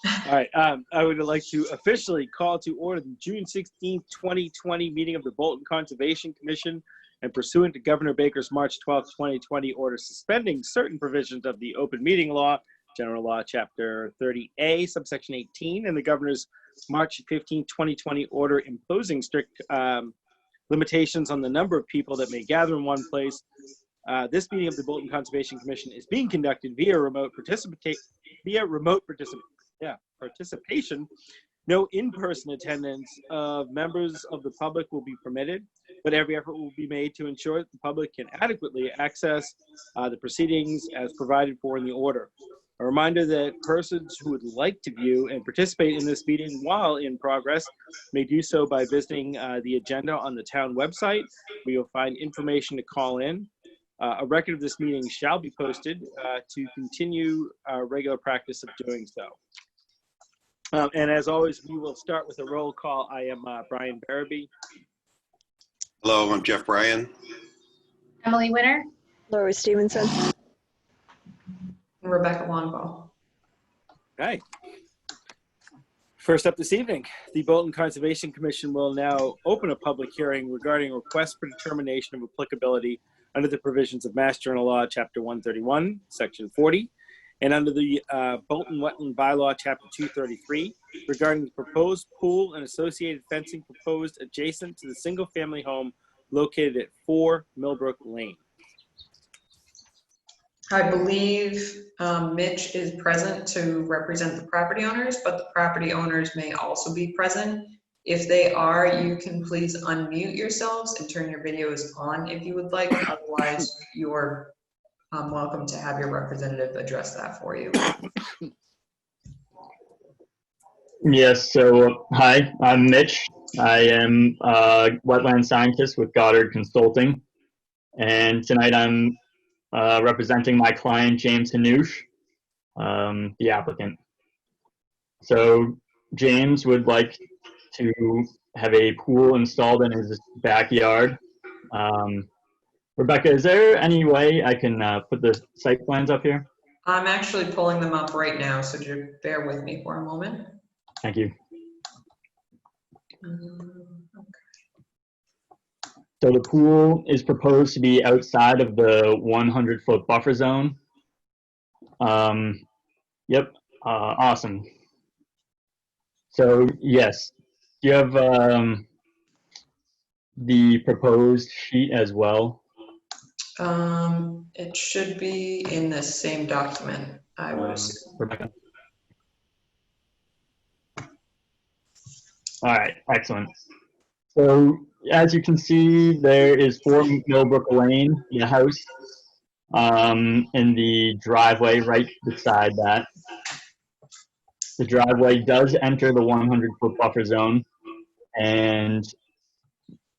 All right. I would like to officially call to order the June 16th, 2020 meeting of the Bolton Conservation Commission, and pursuant to Governor Baker's March 12th, 2020 order suspending certain provisions of the Open Meeting Law, General Law, Chapter 30A, subsection 18, and the Governor's March 15th, 2020 order imposing strict limitations on the number of people that may gather in one place. This meeting of the Bolton Conservation Commission is being conducted via remote participation. No in-person attendance of members of the public will be permitted, but every effort will be made to ensure that the public can adequately access the proceedings as provided for in the order. A reminder that persons who would like to view and participate in this meeting while in progress may do so by visiting the agenda on the town website, where you'll find information to call in. A record of this meeting shall be posted to continue our regular practice of doing so. And as always, we will start with a roll call. I am Brian Barabee. Hello, I'm Jeff Bryan. Emily Winter. Laura Stevenson. Rebecca Longbow. Okay. First up this evening, the Bolton Conservation Commission will now open a public hearing regarding a request for determination of applicability under the provisions of Mass General Law, Chapter 131, Section 40, and under the Bolton Wetland Bylaw, Chapter 233, regarding the proposed pool and associated fencing proposed adjacent to the single-family home located at 4 Millbrook Lane. I believe Mitch is present to represent the property owners, but the property owners may also be present. If they are, you can please unmute yourselves and turn your videos on if you would like. Otherwise, you're welcome to have your representative address that for you. Yes, so hi, I'm Mitch. I am a wetland scientist with Goddard Consulting. And tonight I'm representing my client, James Hanoush, the applicant. So James would like to have a pool installed in his backyard. Rebecca, is there any way I can put the site plans up here? I'm actually pulling them up right now, so just bear with me for a moment. Thank you. So the pool is proposed to be outside of the 100-foot buffer zone. Yep, awesome. So yes, do you have the proposed sheet as well? It should be in the same document, I would assume. Rebecca. All right, excellent. So as you can see, there is 4 Millbrook Lane, the house, and the driveway right beside that. The driveway does enter the 100-foot buffer zone, and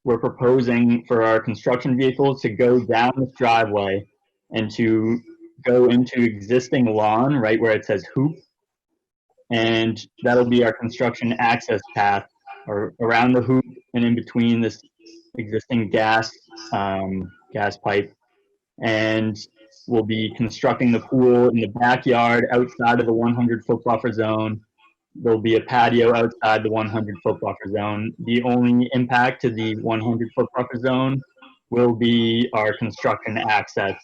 we're proposing for our construction vehicles to go down this driveway and to go into existing lawn right where it says hoop, and that'll be our construction access path or around the hoop and in between this existing gas pipe, and we'll be constructing the pool in the backyard outside of the 100-foot buffer zone. There'll be a patio outside the 100-foot buffer zone. The only impact to the 100-foot buffer zone will be our construction access,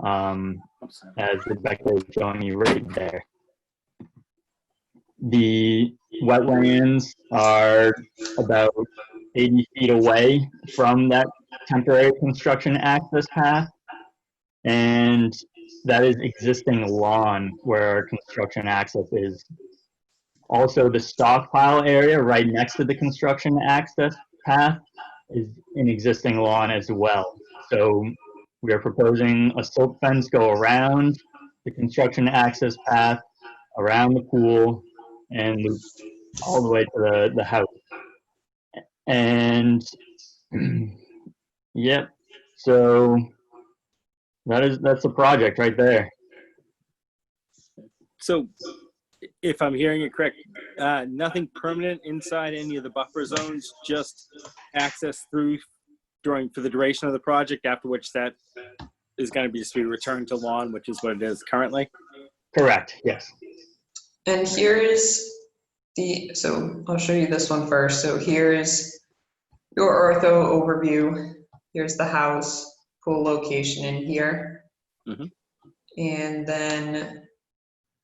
as Rebecca is showing you right there. The wetlands are about 80 feet away from that temporary construction access path, and that is existing lawn where our construction access is. Also, the stockpile area right next to the construction access path is an existing lawn as well. So we are proposing a silt fence go around the construction access path, around the pool, and loop all the way to the house. And yep, so that's the project right there. So if I'm hearing it correct, nothing permanent inside any of the buffer zones, just access through for the duration of the project, after which that is going to be just be returned to lawn, which is what it is currently? Correct, yes. And here's so I'll show you this one first. So here's your ortho overview. Here's the house, pool location in here. Mhm. And then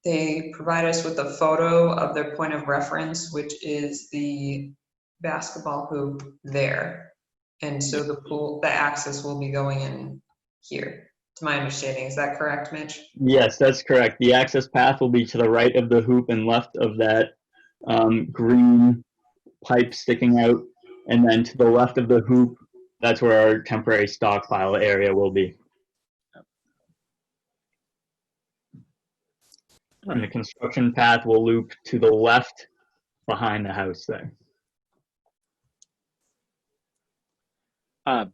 they provide us with a photo of their point of reference, which is the basketball hoop there. And so the access will be going in here, to my understanding. Is that correct, Mitch? Yes, that's correct. The access path will be to the right of the hoop and left of that green pipe sticking out. And then to the left of the hoop, that's where our temporary stockpile area will be. And the construction path will loop to the left behind the house there. I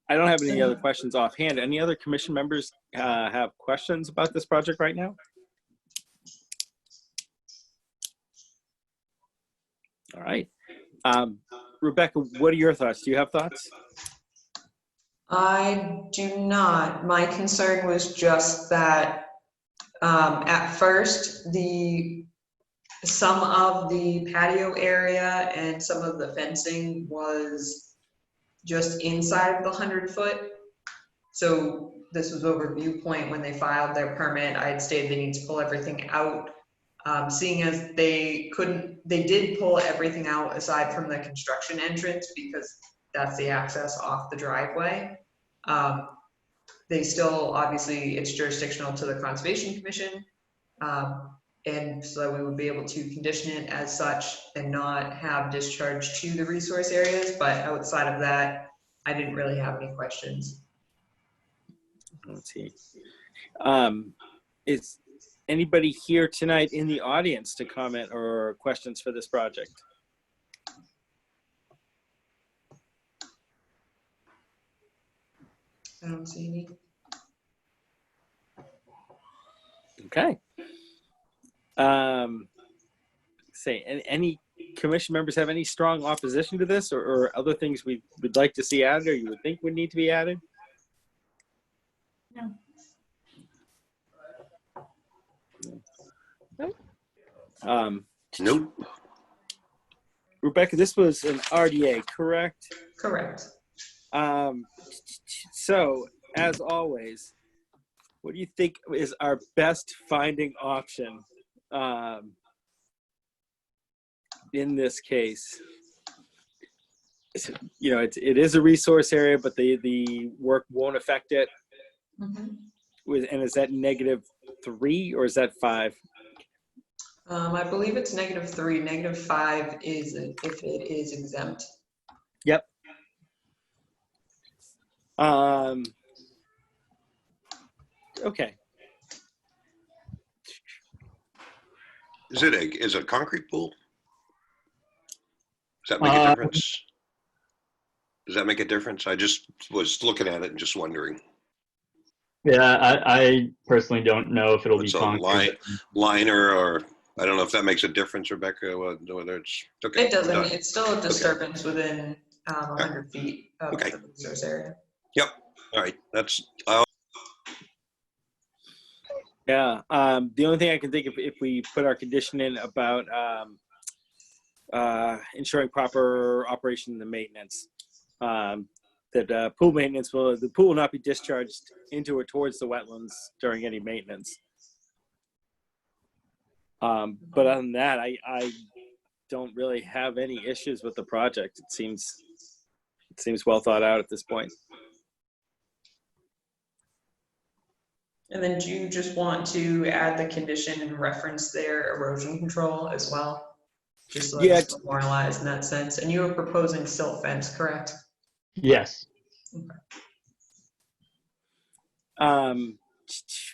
don't have any other questions offhand. Any other commission members have questions about this project right now? All right. Rebecca, what are your thoughts? Do you have thoughts? I do not. My concern was just that at first, some of the patio area and some of the fencing was just inside of the 100-foot. So this was over viewpoint when they filed their permit. I had stated they need to pull everything out. Seeing as they did pull everything out aside from the construction entrance because that's the access off the driveway. They still, obviously, it's jurisdictional to the Conservation Commission. And so we would be able to condition it as such and not have discharge to the resource areas. But outside of that, I didn't really have any questions. Let's see. Is anybody here tonight in the audience to comment or questions for this project? I don't see any. Okay. Say, any commission members have any strong opposition to this or other things we would like to see added or you would think would need to be added? No. Nope. Rebecca, this was an RDA, correct? Correct. So, as always, what do you think is our best finding option in this case? You know, it is a resource area, but the work won't affect it. Mm-hmm. And is that -3 or is that 5? I believe it's -3. -5 is if it is exempt. Yep. Okay. Is it a concrete pool? Does that make a difference? Does that make a difference? I just was looking at it and just wondering. Yeah, I personally don't know if it'll be It's a concrete. liner or I don't know if that makes a difference, Rebecca, whether it's okay. It doesn't. Done. It's still a disturbance within 100 feet of Okay. the resource area. Yep. All right. That's Yeah. The only thing I can think of if we put our condition in about ensuring proper operation and maintenance, that pool maintenance the pool will not be discharged into or towards the wetlands during any maintenance. But other than that, I don't really have any issues with the project. It seems well thought out at this point. And then do you just want to add the condition and reference their erosion control as well? Just so Yeah. it's memorialized in that sense. And you were proposing silt fence, correct? Yes.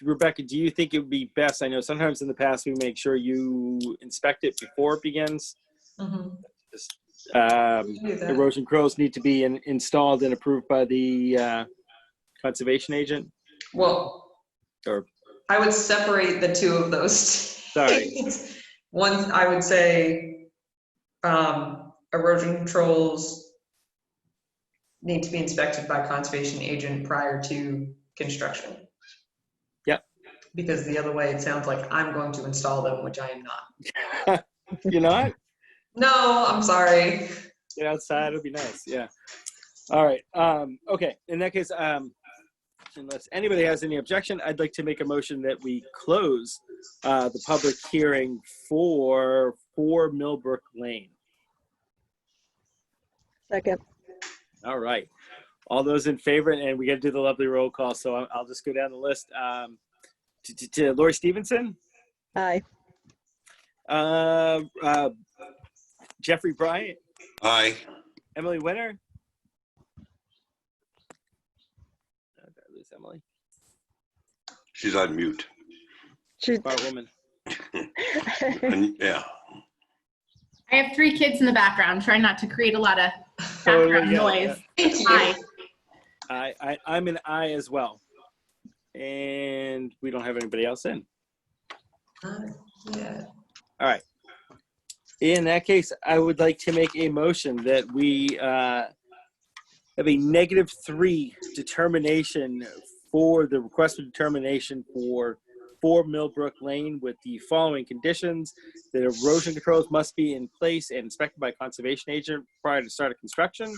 Rebecca, do you think it would be best? I know sometimes in the past we make sure you inspect it before it begins. Mm-hmm. Erosion controls need to be installed and approved by the conservation agent. Well, Or I would separate the two of those. Sorry. One, I would say erosion controls need to be inspected by conservation agent prior to construction. Yep. Because the other way, it sounds like I'm going to install them, which I am not. You're not? No, I'm sorry. Get outside, it'll be nice. Yeah. All right. Okay. In that case, unless anybody has any objection, I'd like to make a motion that we close the public hearing for 4 Millbrook Lane. Second. All right. All those in favor, and we got to do the lovely roll call, so I'll just go down the list. To Lori Stevenson, Aye. Jeffrey Bryant, Aye. Emily Winter. Did I lose Emily? She's on mute. She's, Smart woman. And, yeah. I have 3 kids in the background, trying not to create a lot of Totally, background yeah, noise. Thank you. Hi. I'm an I as well. And we don't have anybody else in. Yeah. All right. In that case, I would like to make a motion that we have a -3 determination for the request for determination for 4 Millbrook Lane with the following conditions: that erosion controls must be in place and inspected by a conservation agent prior to start of construction.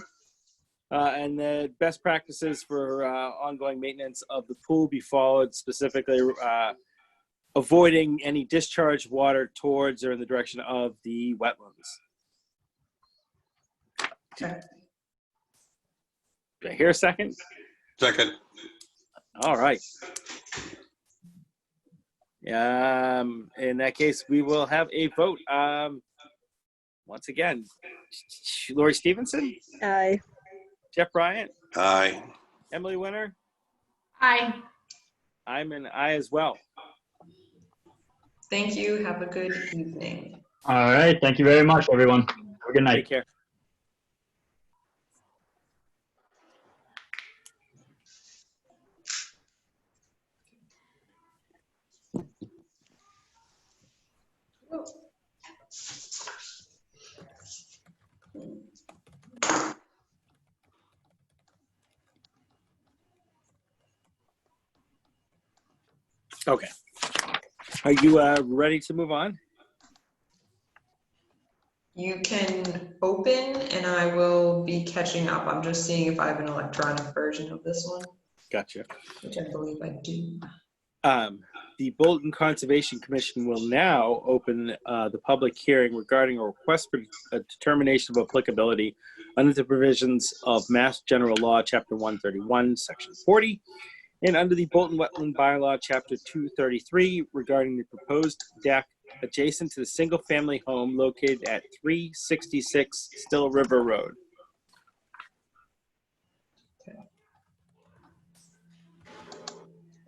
And the best practices for ongoing maintenance of the pool be followed, specifically avoiding any discharge water towards or in the direction of the wetlands. Okay. Do I hear a second? Second. All right. In that case, we will have a vote. Once again, Lori Stevenson, aye. Jeff Bryant, Aye. Emily Winter. Hi. I'm an I as well. Thank you. Have a good evening. All right. Thank you very much, everyone. Have a good night. Take care. Okay. Are you ready to move on? You can open and I will be catching up. I'm just seeing if I have an electronic version of this one, Gotcha. which I believe I do. The Bolton Conservation Commission will now open the public hearing regarding a request for a determination of applicability under the provisions of Mass General Law, Chapter 131, Section 40, and under the Bolton Wetland Bylaw, Chapter 233, regarding the proposed deck adjacent to the single-family home located at 366 Still River Road.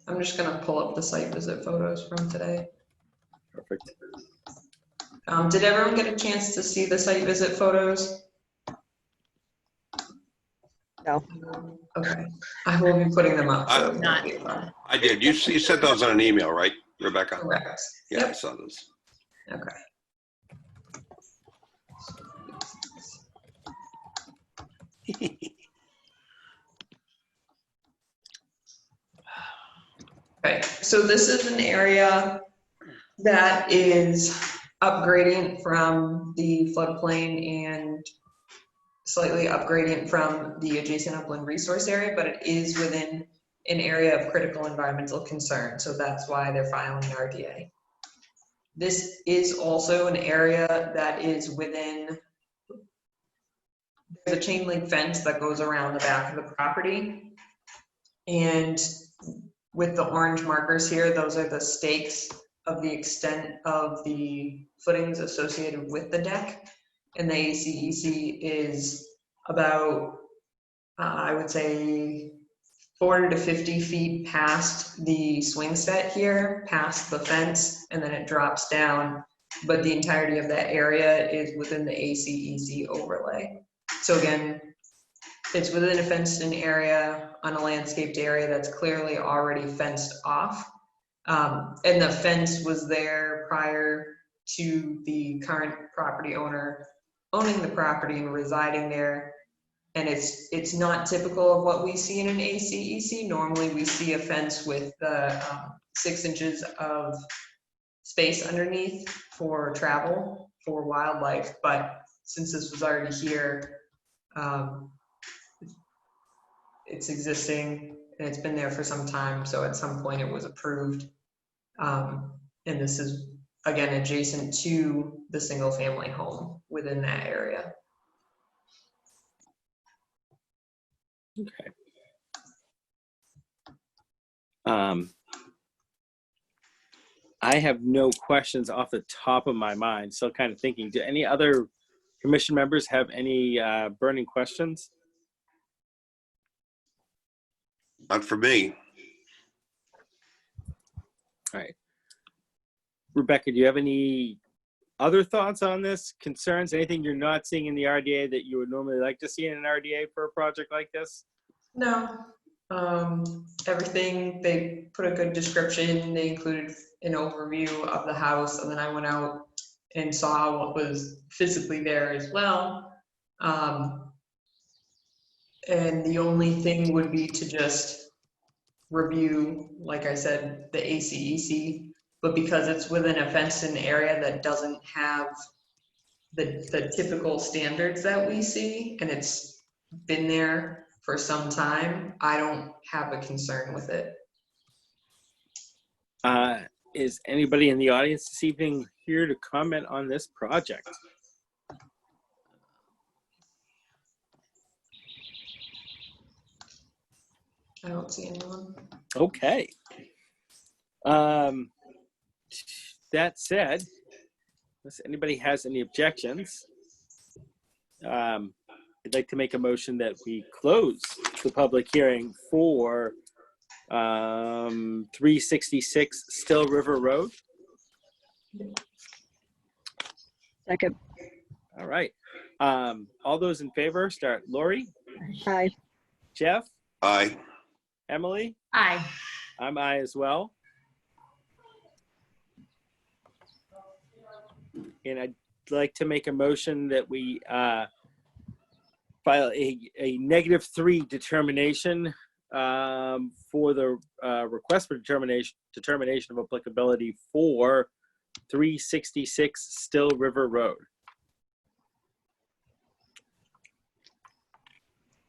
I'm just gonna pull up the site visit photos from today. Perfect. Did everyone get a chance to see the site visit photos? No. Okay, I will be putting them up. So Not. I did. You sent those on an email, right, Rebecca? Correct. Yeah, I Yep. saw those. Okay. Okay, so this is an area that is upgradient from the floodplain and slightly upgradient from the adjacent upland resource area, but it is within an area of critical environmental concern, so that's why they're filing an RDA. This is also an area that is within, there's a chain link fence that goes around the back of the property. And with the orange markers here, those are the stakes of the extent of the footings associated with the deck. And the ACEC is about, I would say, 40 to 50 feet past the swing set here, past the fence, and then it drops down. But the entirety of that area is within the ACEC overlay. So again, it's within a fenced-in area on a landscaped area that's clearly already fenced off. And the fence was there prior to the current property owner owning the property and residing there. And it's not typical of what we see in an ACEC. Normally we see a fence with the 6 inches of space underneath for travel, for wildlife, but since this was already here, it's existing and it's been there for some time, so at some point it was approved. And this is, again, adjacent to the single family home within that area. Okay. I have no questions off the top of my mind. Still kind of thinking. Do any other commission members have any burning questions? Not for me. All right. Rebecca, do you have any other thoughts on this? Concerns? Anything you're not seeing in the RDA that you would normally like to see in an RDA for a project like this? No, everything, they put a good description. They included an overview of the house, and then I went out and saw what was physically there as well. And the only thing would be to just review, like I said, the ACEC, but because it's within a fenced-in area that doesn't have the typical standards that we see, and it's been there for some time, I don't have a concern with it. Is anybody in the audience this evening here to comment on this project? I don't see anyone. Okay. That said, unless anybody has any objections, I'd like to make a motion that we close the public hearing for 366 Still River Road. Second. All right. All those in favor, start. Lori, Aye. Jeff, Aye. Emily, Aye. I'm aye as well. And I'd like to make a motion that we file a -3 determination for the request for determination of applicability for 366 Still River Road.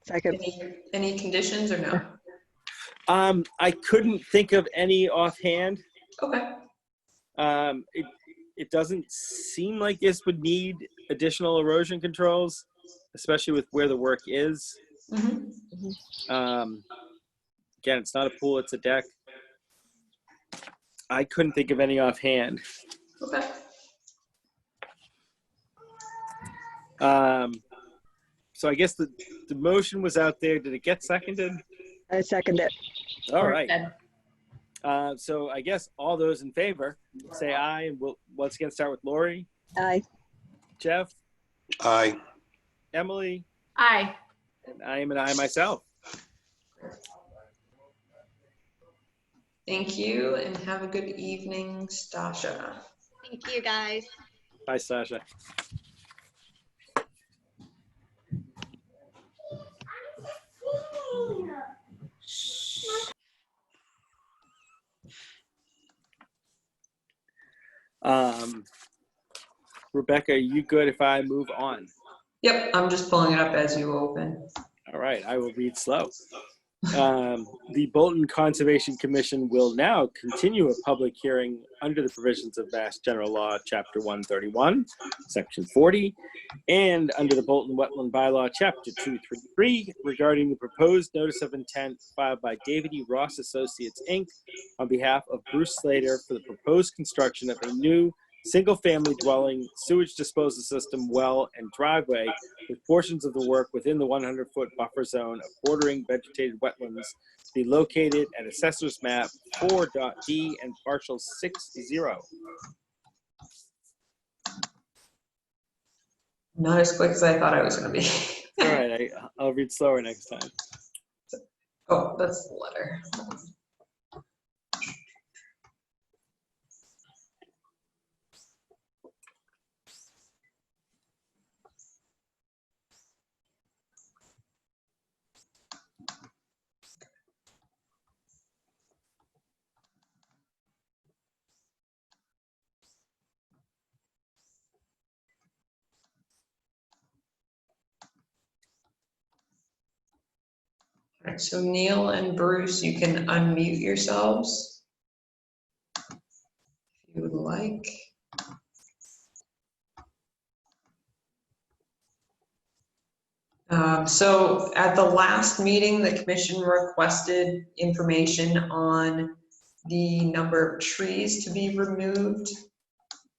Second. Any conditions or no? I couldn't think of any offhand. Okay. It doesn't seem like this would need additional erosion controls, especially with where the work is. Again, it's not a pool, it's a deck. I couldn't think of any offhand. Okay. So I guess the motion was out there. Did it get seconded? I second it. All right. Good. So I guess all those in favor say aye, and we'll once again start with Lori, Aye. Jeff, Aye. Emily, Aye. and I am an aye myself. Thank you, and have a good evening, Stasha. Thank you, guys. Bye, Sasha. Rebecca, are you good if I move on? Yep, I'm just pulling it up as you open. All right, I will read slow. The Bolton Conservation Commission will now continue a public hearing under the provisions of Mass General Law, Chapter 131, Section 40, and under the Bolton Wetland Bylaw, Chapter 233, regarding the proposed notice of intent filed by David E. Ross Associates, Inc., on behalf of Bruce Slater for the proposed construction of a new single-family dwelling, sewage disposal system, well, and driveway, with portions of the work within the 100-foot buffer zone of bordering vegetated wetlands to be located at Assessor's Map 4.D and Partial 60. Not as quick as I thought I was going to be. All right, I'll read slower next time. Oh, that's the letter. All right, so Neil and Bruce, you can unmute yourselves if you would like. So at the last meeting, the commission requested information on the number of trees to be removed.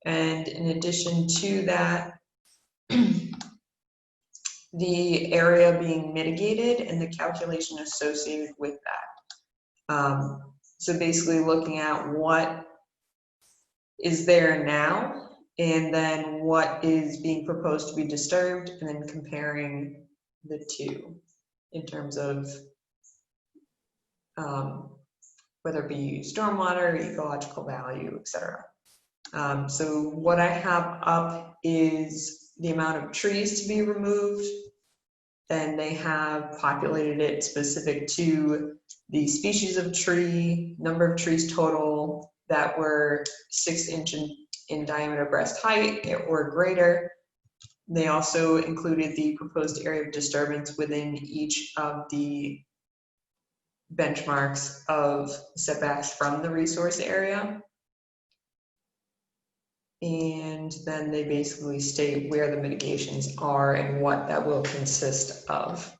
And in addition to that, the area being mitigated and the calculation associated with that. So basically looking at what is there now and then what is being proposed to be disturbed, and then comparing the two in terms of whether it be stormwater, ecological value, etc. So what I have up is the amount of trees to be removed. Then they have populated it specific to the species of tree, number of trees total that were 6 inch in diameter breast height or greater. They also included the proposed area of disturbance within each of the benchmarks of setbacks from the resource area. And then they basically state where the mitigations are and what that will consist of.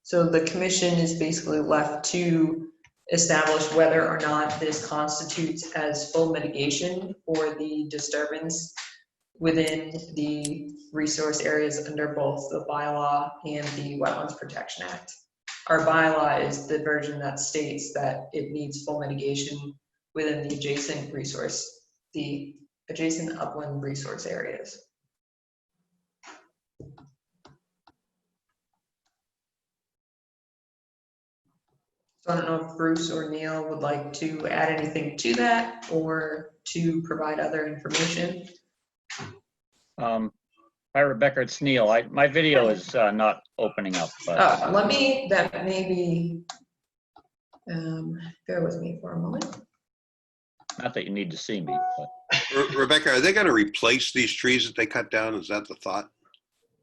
So the commission is basically left to establish whether or not this constitutes as full mitigation for the disturbance within the resource areas under both the bylaw and the Wetlands Protection Act. Our bylaw is the version that states that it needs full mitigation within the adjacent upland resource areas. So I don't know if Bruce or Neil would like to add anything to that or to provide other information. Hi, Rebecca, it's Neil. My video is not opening up. But, that may be, bear with me for a moment. not that you need to see me, but Rebecca, are they going to replace these trees that they cut down? Is that the thought?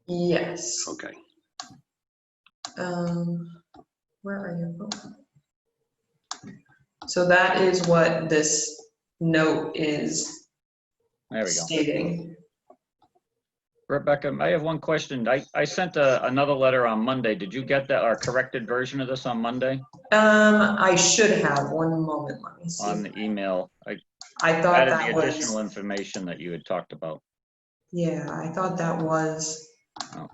Yes. Okay. Where are you? So that is what this note is there we go. stating. Rebecca, I have one question. I sent another letter on Monday. Did you get that, our corrected version of this on Monday? I should have. One moment, let me see. On the email. I thought added that the was additional information that you had talked about. Yeah, I thought that was Oh.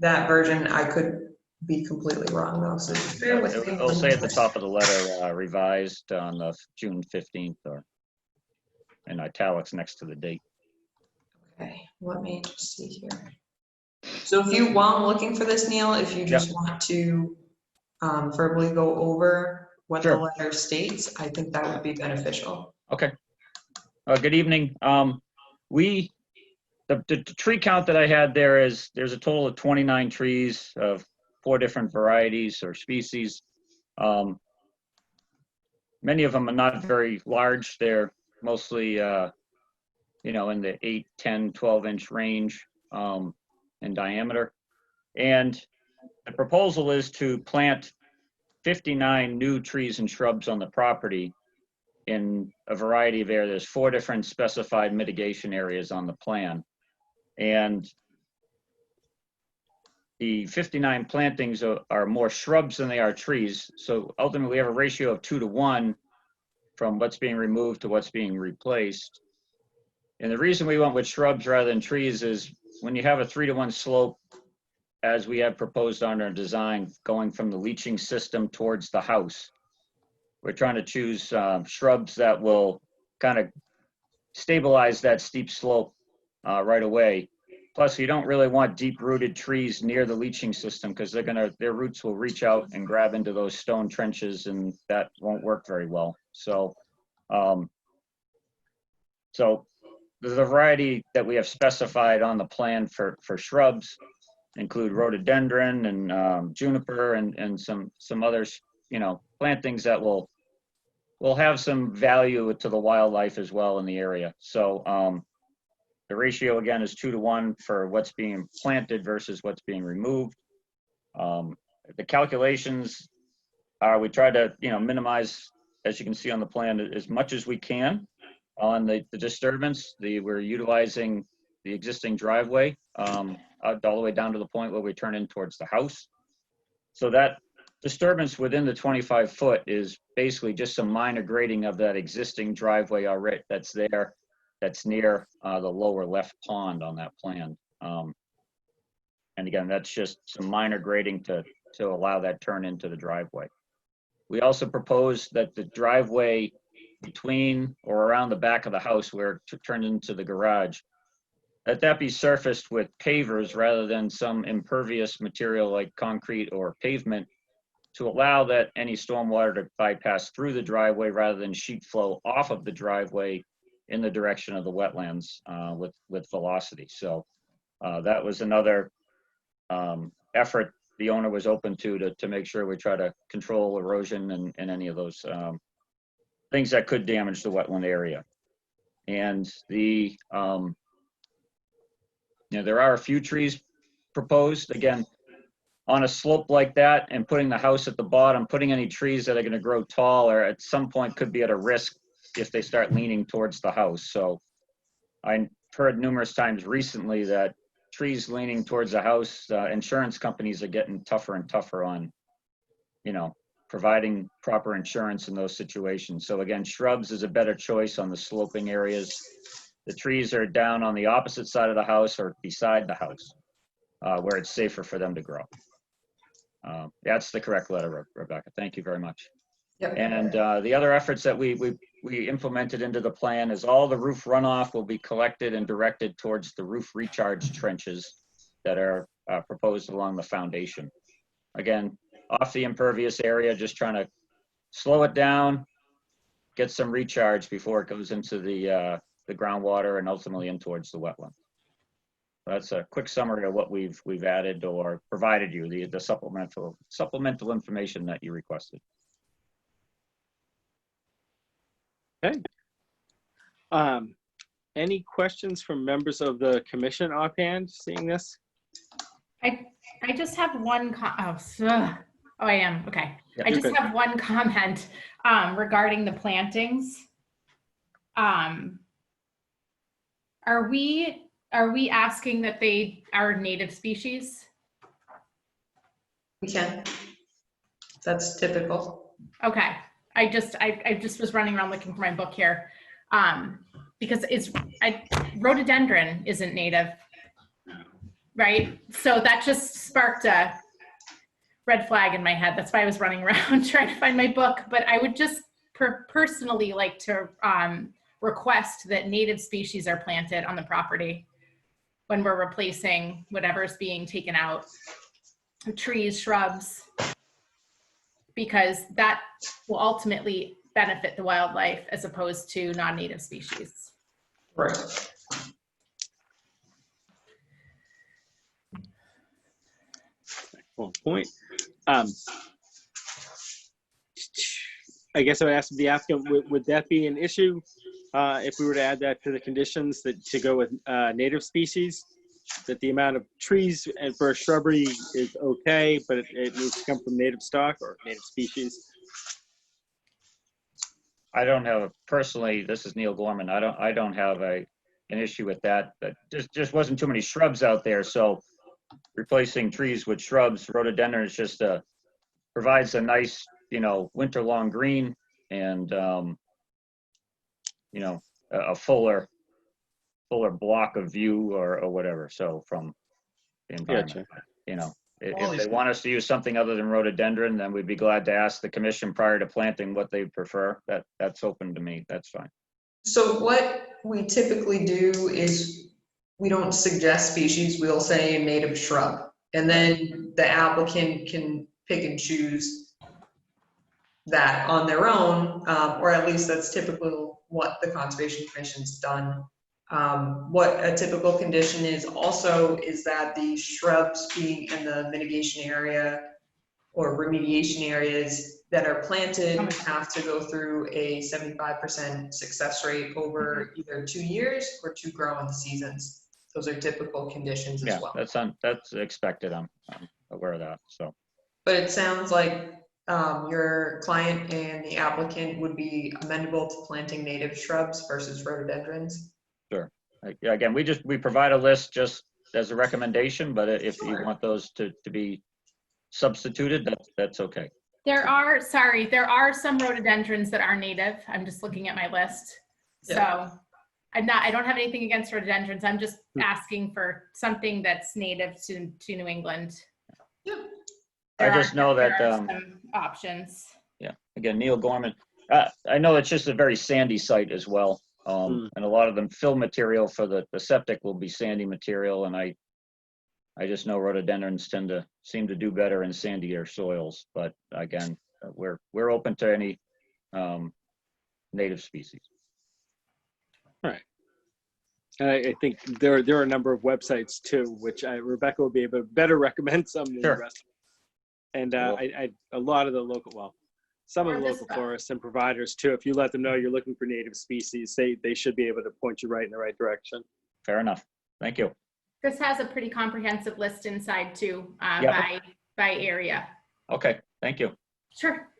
that version. I could be completely wrong though, so just bear with me. It'll say at the top of the letter, revised on the June 15th, or in italics next to the date. Okay, let me just see here. So if you, while I'm looking for this, Neil, if you just want to verbally go over what the letter states, I think that would be beneficial. Okay. Good evening. The tree count that I had there's a total of 29 trees of 4 different varieties or species. Many of them are not very large. They're mostly, in the 8, 10, 12 inch range in diameter. And the proposal is to plant 59 new trees and shrubs on the property in a variety of areas. There's 4 different specified mitigation areas on the plan. And the 59 plantings are more shrubs than they are trees. So ultimately we have a ratio of 2 to 1 from what's being removed to what's being replaced. And the reason we went with shrubs rather than trees is when you have a 3 to 1 slope, as we have proposed on our design, going from the leaching system towards the house, we're trying to choose shrubs that will kind of stabilize that steep slope right away. Plus, you don't really want deep-rooted trees near the leaching system because their roots will reach out and grab into those stone trenches, and that won't work very well. So, there's a variety that we have specified on the plan for shrubs, include rhododendron and juniper and some others, plantings that will have some value to the wildlife as well in the area. So the ratio again is 2 to 1 for what's being planted versus what's being removed. the calculations are, we try to, minimize, as you can see on the plan, as much as we can on the disturbance. We're utilizing the existing driveway all the way down to the point where we turn in towards the house. So that disturbance within the 25 foot is basically just some minor grading of that existing driveway already that's there, that's near the lower left pond on that plan. And again, that's just some minor grading to allow that turn into the driveway. We also proposed that the driveway between or around the back of the house where it turned into the garage, that be surfaced with pavers rather than some impervious material like concrete or pavement, to allow that any stormwater to bypass through the driveway rather than sheet flow off of the driveway in the direction of the wetlands with velocity. So that was another effort the owner was open to make sure we try to control erosion and any of those things that could damage the wetland area. And there are a few trees proposed. Again, on a slope like that and putting the house at the bottom, putting any trees that are going to grow tall or at some point could be at a risk if they start leaning towards the house. So I heard numerous times recently that trees leaning towards the house, insurance companies are getting tougher and tougher on, providing proper insurance in those situations. So again, shrubs is a better choice on the sloping areas. The trees are down on the opposite side of the house or beside the house, where it's safer for them to grow. That's the correct letter, Rebecca. Thank you very much. Yep. And the other efforts that we implemented into the plan is all the roof runoff will be collected and directed towards the roof recharge trenches that are proposed along the foundation. Again, off the impervious area, just trying to slow it down, get some recharge before it goes into the groundwater and ultimately in towards the wetland. That's a quick summary of what we've added or provided you, the supplemental information that you requested. Okay. Any questions from members of the commission offhand seeing this? I just have one, I am, okay. Yep. I just Okay. have one comment regarding the plantings. Are we asking that they are native species? We can. That's typical. Okay, I just was running around looking for my book here. Because rhododendron isn't native, right? So that just sparked a red flag in my head. That's why I was running around trying to find my book. But I would just personally like to request that native species are planted on the property when we're replacing whatever's being taken out, trees, shrubs, because that will ultimately benefit the wildlife as opposed to non-native species. Right. Well, point. I guess I would ask the applicant, would that be an issue if we were to add that to the conditions that to go with native species? That the amount of trees and for shrubbery is okay, but it needs to come from native stock or native species? I don't have personally, this is Neil Gorman. I don't have an issue with that, but just wasn't too many shrubs out there. So replacing trees with shrubs, rhododendron is just provides a nice, winter long green and, a fuller block of view or whatever. So from the environment, Gotcha. If they want us to use something other than rhododendron, then we'd be glad to ask the commission prior to planting what they prefer. That's open to me. That's fine. So what we typically do is we don't suggest species, we'll say a native shrub. And then the applicant can pick and choose that on their own, or at least that's typically what the Conservation Commission's done. What a typical condition is also is that the shrubs being in the mitigation area or remediation areas that are planted have to go through a 75% success rate over either 2 years or 2 growing seasons. Those are typical conditions as well. That's expected. I'm aware of that. So But it sounds like your client and the applicant would be amenable to planting native shrubs versus rhododendrons. Sure. Yeah, again, we provide a list just as a recommendation, but if you want those to be substituted, that's okay. There are some rhododendrons that are native. I'm just looking at my list. Yeah. So I don't have anything against rhododendrons. I'm just asking for something that's native to New England. Yeah. I just know that, there are some options. Yeah, again, Neil Gorman. I know it's just a very sandy site as well. And a lot of them fill material for the septic will be sandy material. And I just know rhododendrons seem to do better in sandier soils. But again, we're open to any native species. All right. I think there are a number of websites too, which Rebecca will be able to better recommend some than the rest. And a lot of the local, some of the local florists and providers too, if you let them know you're looking for native species, they should be able to point you right in the right direction. Fair enough. Thank you. This has a pretty comprehensive list inside too, Yep. by area. Okay, thank you. Sure.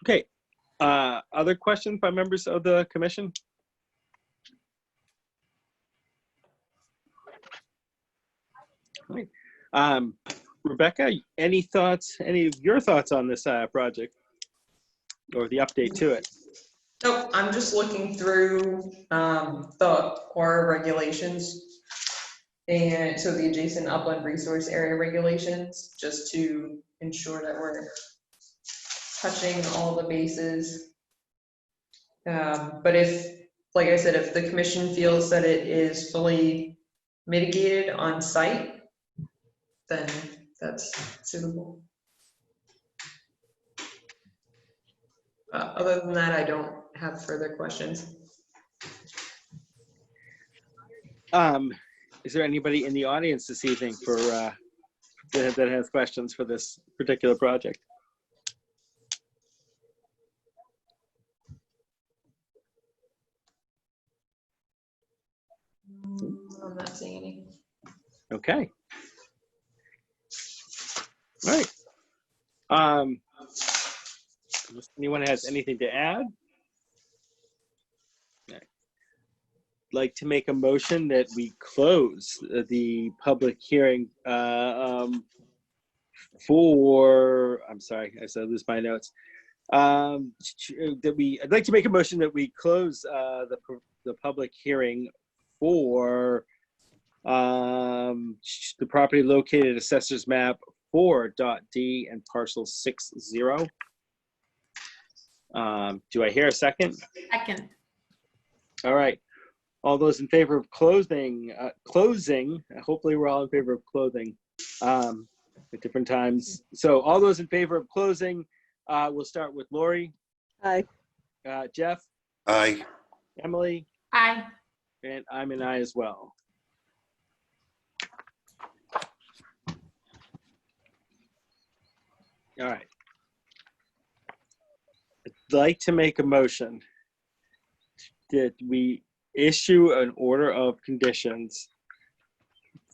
Okay. Other questions by members of the commission? All right. Rebecca, any of your thoughts on this project or the update to it? Nope, I'm just looking through the core regulations. And so the adjacent upland resource area regulations, just to ensure that we're touching all the bases. But like I said, if the commission feels that it is fully mitigated on site, then that's suitable. Other than that, I don't have further questions. Is there anybody in the audience this evening for that has questions for this particular project? I'm not seeing any. Okay. All right. If anyone has anything to add? I'd like to make a motion that we close the public hearing for, I'm sorry, I said lose my notes. I'd like to make a motion that we close the public hearing for the property located at Assessor's Map 4.D and parcel 60. Do I hear a second? Second. All right. All those in favor of closing, hopefully we're all in favor of closing at different times. So all those in favor of closing, we'll start with Lori. Aye. Jeff. Aye. Emily. Aye. And I'm an aye as well. All right. I'd like to make a motion that we issue an order of conditions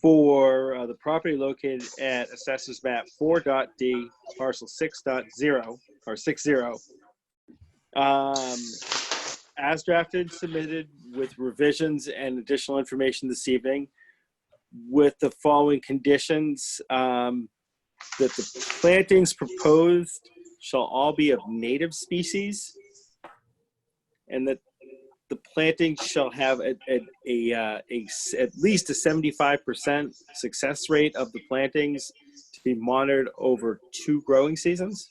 for the property located at Assessors Map 4.D, parcel 6.0 or 60, as drafted, submitted with revisions and additional information this evening, with the following conditions: that the plantings proposed shall all be of native species, and that the plantings shall have at least a 75% success rate of the plantings to be monitored over 2 growing seasons.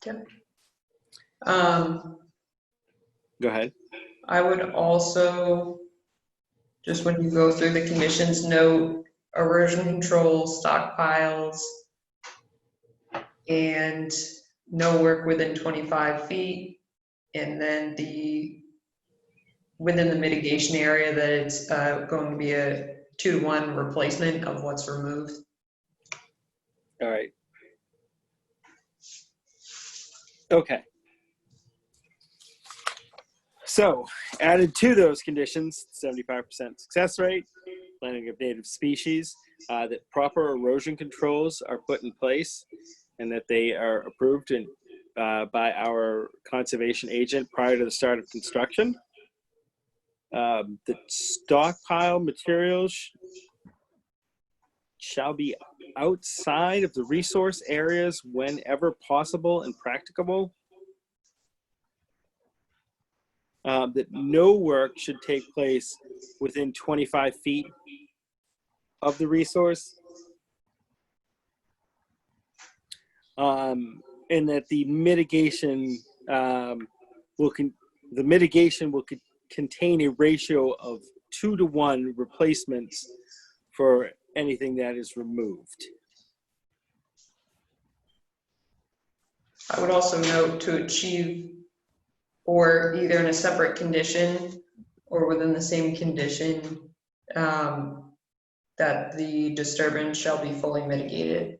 Okay. Go ahead. I would also, just when you go through the conditions, note erosion control, stockpiles, and no work within 25 feet. And then within the mitigation area, that it's going to be a 2-to-1 replacement of what's removed. All right. Okay. So, added to those conditions, 75% success rate, planting of native species, that proper erosion controls are put in place, and that they are approved by our conservation agent prior to the start of construction. The stockpile materials shall be outside of the resource areas whenever possible and practicable. That no work should take place within 25 feet of the resource. And that the mitigation will contain a ratio of 2-to-1 replacements for anything that is removed. I would also note to achieve, or either in a separate condition or within the same condition, that the disturbance shall be fully mitigated.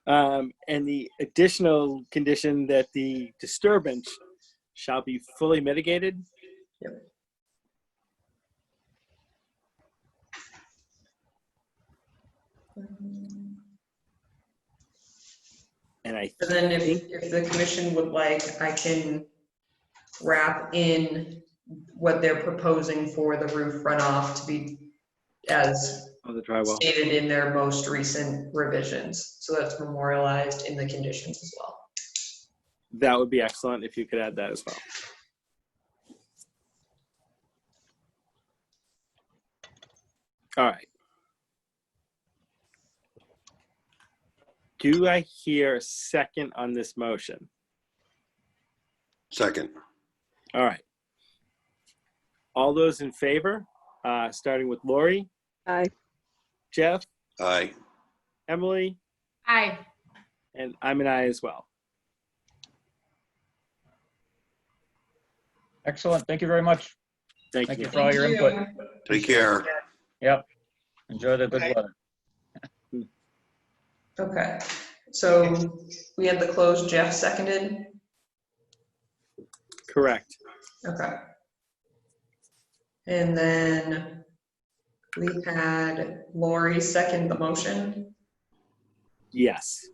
And the additional condition that the disturbance shall be fully mitigated. Yep. And I And then think if the commission would like, I can wrap in what they're proposing for the roof runoff to be as the drywall. stated in their most recent revisions. So that's memorialized in the conditions as well. That would be excellent if you could add that as well. All right. Do I hear a second on this motion? Second. All right. All those in favor, starting with Lori, Aye. Jeff, Aye. Emily, Aye. and I'm an aye as well. Excellent. Thank you very much. Thank Thank you. you for all your input. Take care. Yep. Enjoy the good Okay. weather. Okay, so we had the closed, Jeff seconded. Correct. Okay. And then we had Lori second the motion. Yes.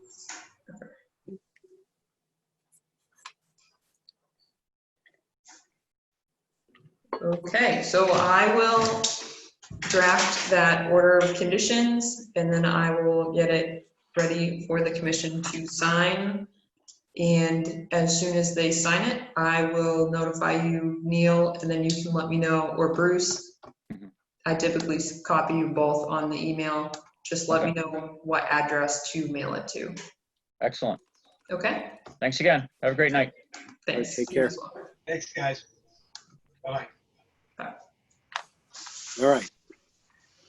Okay, so I will draft that order of conditions and then I will get it ready for the commission to sign. And as soon as they sign it, I will notify you, Neil, and then you can let me know, or Bruce. I typically copy you both on the email. Just let me know what address to mail it to. Excellent. Okay? Thanks again. Have a great night. Thanks. Take care. You as well. Thanks, guys. Bye-bye. All right.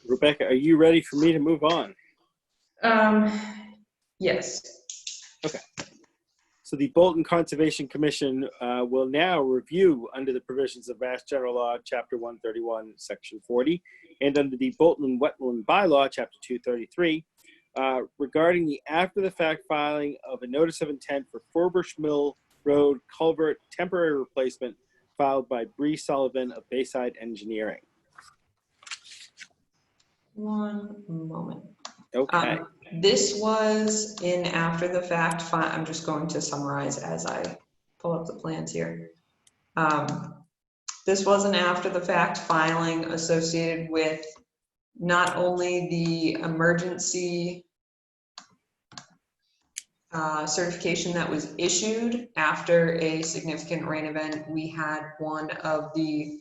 Rebecca, are you ready for me to move on? Yes. Okay. So the Bolton Conservation Commission will now review under the provisions of Mass General Law, Chapter 131, Section 40, and under the Bolton Wetland Bylaw, Chapter 233, regarding the after-the-fact filing of a notice of intent for Forbush Mill Road culvert temporary replacement filed by Bree Sullivan of Bayside Engineering. One moment. Okay. This was in after the fact. I'm just going to summarize as I pull up the plans here. This was an after the fact filing associated with not only the emergency certification that was issued after a significant rain event. We had one of the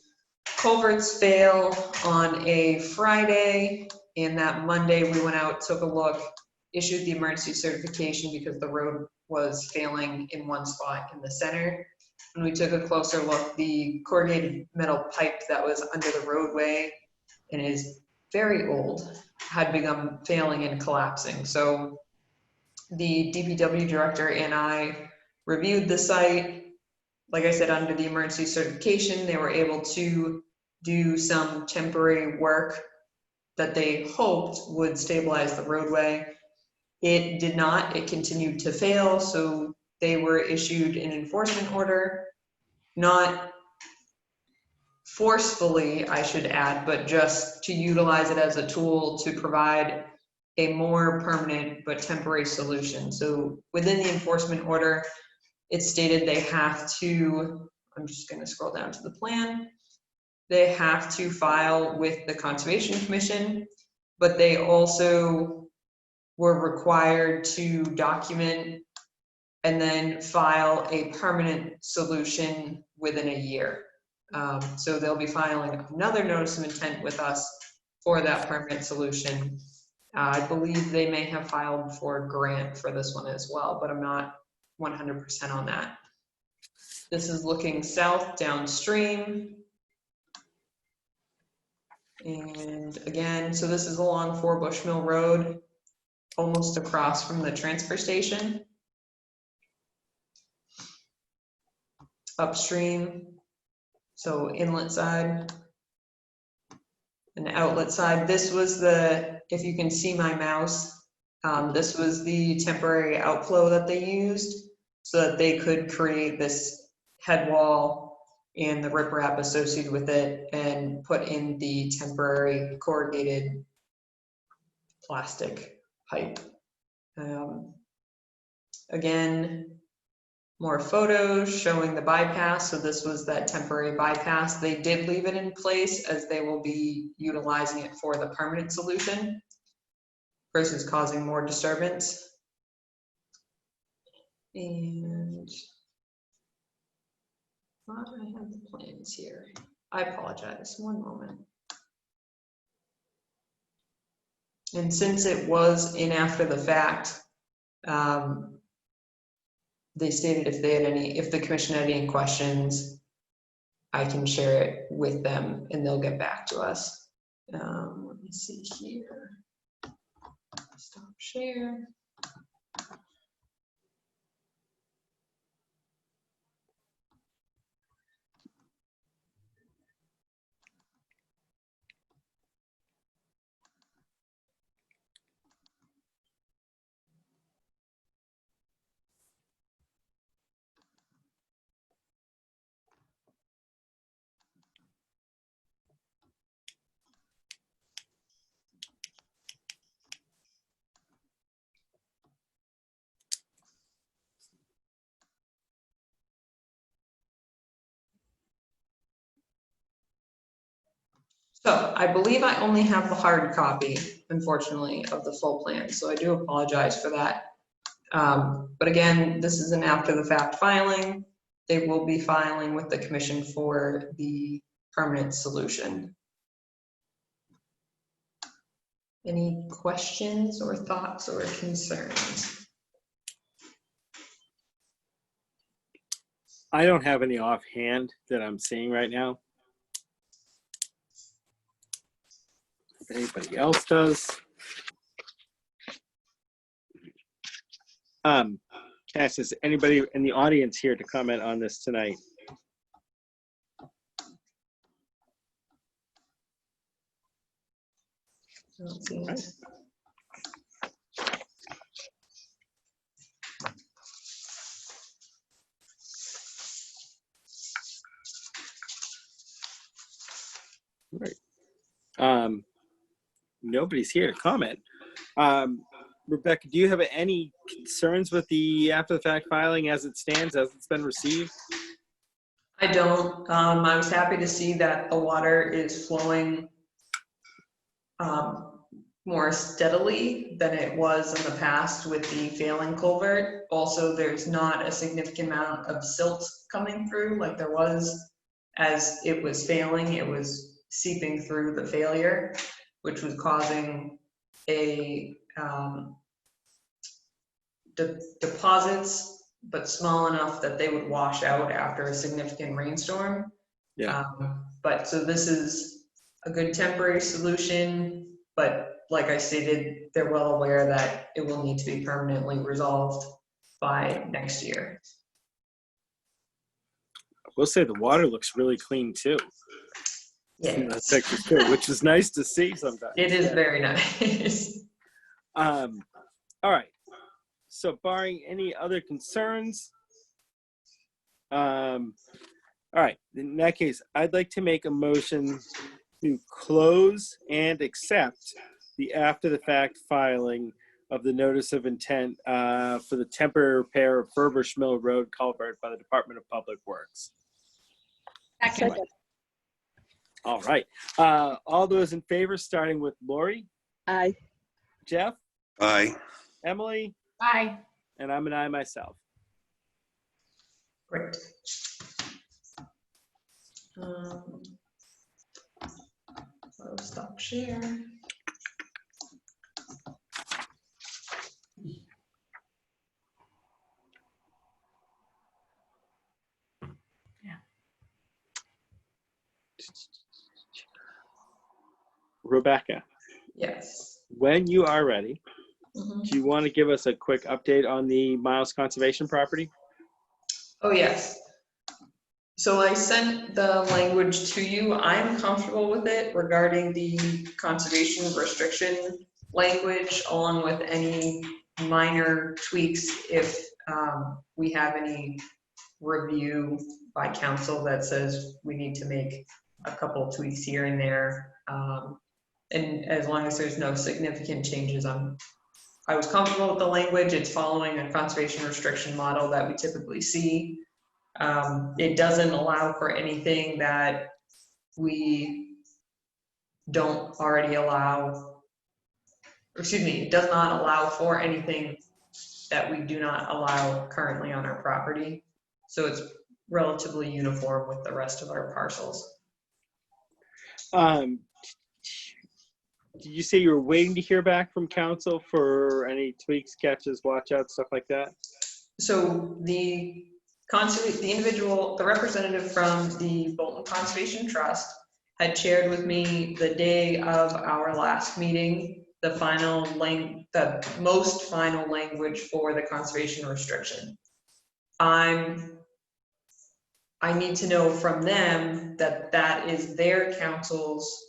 culverts fail on a Friday, and that Monday we went out, took a look, issued the emergency certification because the road was failing in one spot in the center. When we took a closer look, the corrugated metal pipe that was under the roadway and is very old had begun failing and collapsing. So the DPW director and I reviewed the site. Like I said, under the emergency certification, they were able to do some temporary work that they hoped would stabilize the roadway. It did not, it continued to fail, so they were issued an enforcement order, not forcefully, I should add, but just to utilize it as a tool to provide a more permanent but temporary solution. So within the enforcement order, it's stated they have to, I'm just going to scroll down to the plan, they have to file with the Conservation Commission, but they also were required to document and then file a permanent solution within a year. So they'll be filing another notice of intent with us for that permanent solution. I believe they may have filed for a grant for this one as well, but I'm not 100% on that. This is looking south downstream. And again, so this is along 4 Bushmill Road, almost across from the transfer station. Upstream, so inlet side and outlet side. This was the, if you can see my mouse, this was the temporary outflow that they used so that they could create this head wall and the riprap associated with it and put in the temporary corrugated plastic pipe. Again, more photos showing the bypass. So this was that temporary bypass. They did leave it in place as they will be utilizing it for the permanent solution versus causing more disturbance. And I have the plans here. I apologize, one moment. And since it was in after the fact, they stated if they had any, if the commission had any questions, I can share it with them and they'll get back to us. Let me see here. Stop share. So I believe I only have the hard copy, unfortunately, of the full plan. So I do apologize for that. But again, this is an after the fact filing. They will be filing with the commission for the permanent solution. Any questions or thoughts or concerns? I don't have any offhand that I'm seeing right now. If anybody else does. Cass, is anybody in the audience here to comment on this tonight? I don't see it. Right. Nobody's here to comment. Rebecca, do you have any concerns with the after the fact filing as it stands, as it's been received? I don't. I was happy to see that the water is flowing more steadily than it was in the past with the failing culvert. Also, there's not a significant amount of silt coming through like there was as it was failing. It was seeping through the failure, which was causing a deposits, but small enough that they would wash out after a significant rainstorm. Yeah. But so this is a good temporary solution, but like I stated, they're well aware that it will need to be permanently resolved by next year. I will say the water looks really clean too. Yeah, That's pictures too, which is nice to see sometimes. it is very nice. All right. So barring any other concerns, All right. In that case, I'd like to make a motion to close and accept the after-the-fact filing of the notice of intent for the temporary repair of Furbish Mill Road culvert by the Department of Public Works. Second. Second. All right. All those in favor, starting with Lori, Aye. Jeff, Aye. Emily, Aye. and I'm an aye myself. Great. So stop share. Rebecca, Yes. when you are ready, Mhm. do you want to give us a quick update on the Miles Conservation property? Oh, yes. So I sent the language to you. I'm comfortable with it regarding the conservation restriction language, along with any minor tweaks if we have any review by council that says we need to make a couple tweaks here and there. And as long as there's no significant changes, I was comfortable with the language. It's following a conservation restriction model that we typically see. It doesn't allow for anything that we don't already allow, or excuse me, it does not allow for anything that we do not allow currently on our property. So it's relatively uniform with the rest of our parcels. Did you say you were waiting to hear back from council for any tweaks, catches, watch outs, stuff like that? So the representative from the Bolton Conservation Trust had shared with me the day of our last meeting, the most final language for the conservation restriction. I need to know from them that that is their council's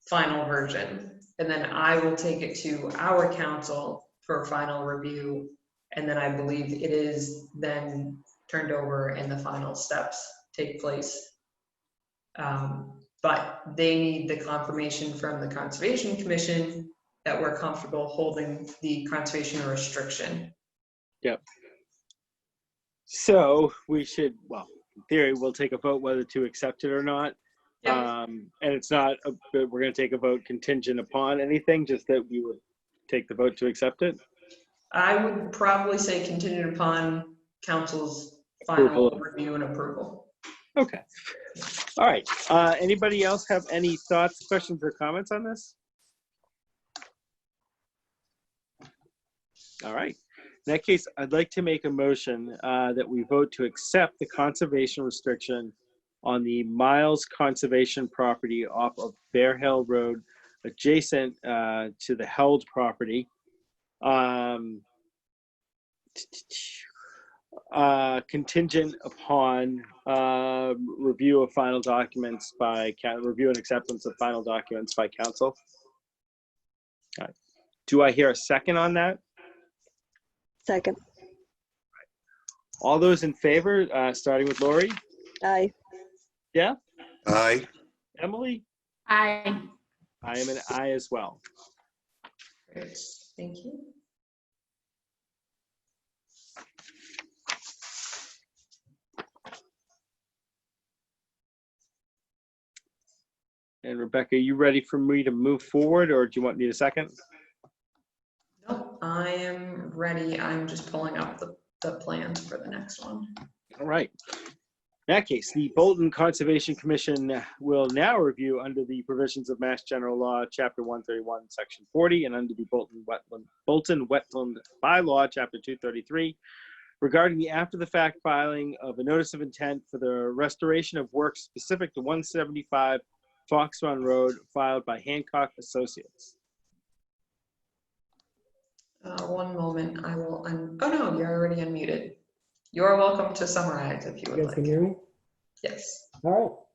final version. And then I will take it to our council for final review. And then I believe it is then turned over and the final steps take place. But they need the confirmation from the Conservation Commission that we're comfortable holding the conservation restriction. Yep. So we should, well, in theory, we'll take a vote whether to accept it or not. Yep. And it's not, we're going to take a vote contingent upon anything, just that we would take the vote to accept it. I would probably say contingent upon council's final review and approval. Okay. All right. Anybody else have any thoughts, questions, or comments on this? All right. In that case, I'd like to make a motion that we vote to accept the conservation restriction on the Miles Conservation property off of Bear Hill Road, adjacent to the held property. Contingent upon review of final documents by review and acceptance of final documents by council. All right. Do I hear a second on that? Second. All those in favor, starting with Lori? Aye. Yeah? Aye. Emily? Aye. I am an aye as well. Great, thank you. And Rebecca, you ready for me to move forward, or do you need a second? Nope, I am ready. I'm just pulling up the plans for the next one. All right. In that case, the Bolton Conservation Commission will now review under the provisions of Mass General Law, Chapter 131, Section 40, and under the Bolton Wetland Bylaw, Chapter 233, regarding the after-the-fact filing of a notice of intent for the restoration of work specific to 175 Fox Run Road, filed by Hancock Associates. One moment, I will, oh no, you're already unmuted. You're welcome to summarize if you would You guys can like. hear me? Yes. All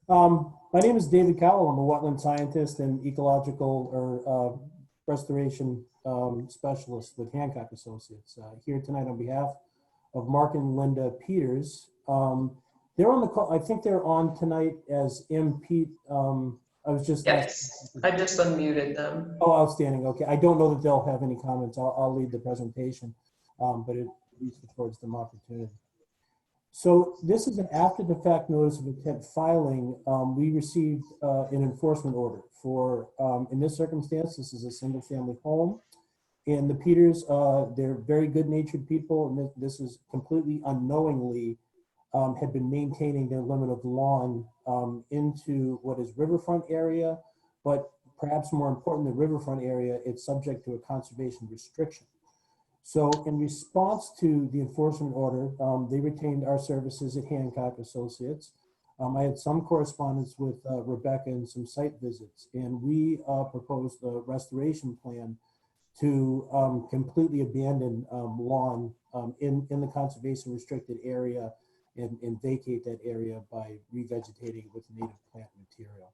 right. My name is David Cowell. I'm a wetland scientist and ecological or restoration specialist with Hancock Associates. Here tonight on behalf of Mark and Linda Peters. They're on the call. I think they're on tonight as MP. I was just. Yes, I just unmuted them. Oh, outstanding. Okay. I don't know that they'll have any comments. I'll lead the presentation, but it at least affords them opportunity. So this is an after-the-fact notice of intent filing. We received an enforcement order for, in this circumstance, this is a single-family home. And the Peters, they're very good-natured people, and this is completely unknowingly had been maintaining their limit of lawn into what is riverfront area, but perhaps more important than riverfront area, it's subject to a conservation restriction. So in response to the enforcement order, they retained our services at Hancock Associates. I had some correspondence with Rebecca and some site visits, and we proposed a restoration plan to completely abandon lawn in the conservation restricted area and vacate that area by revegetating with native plant material.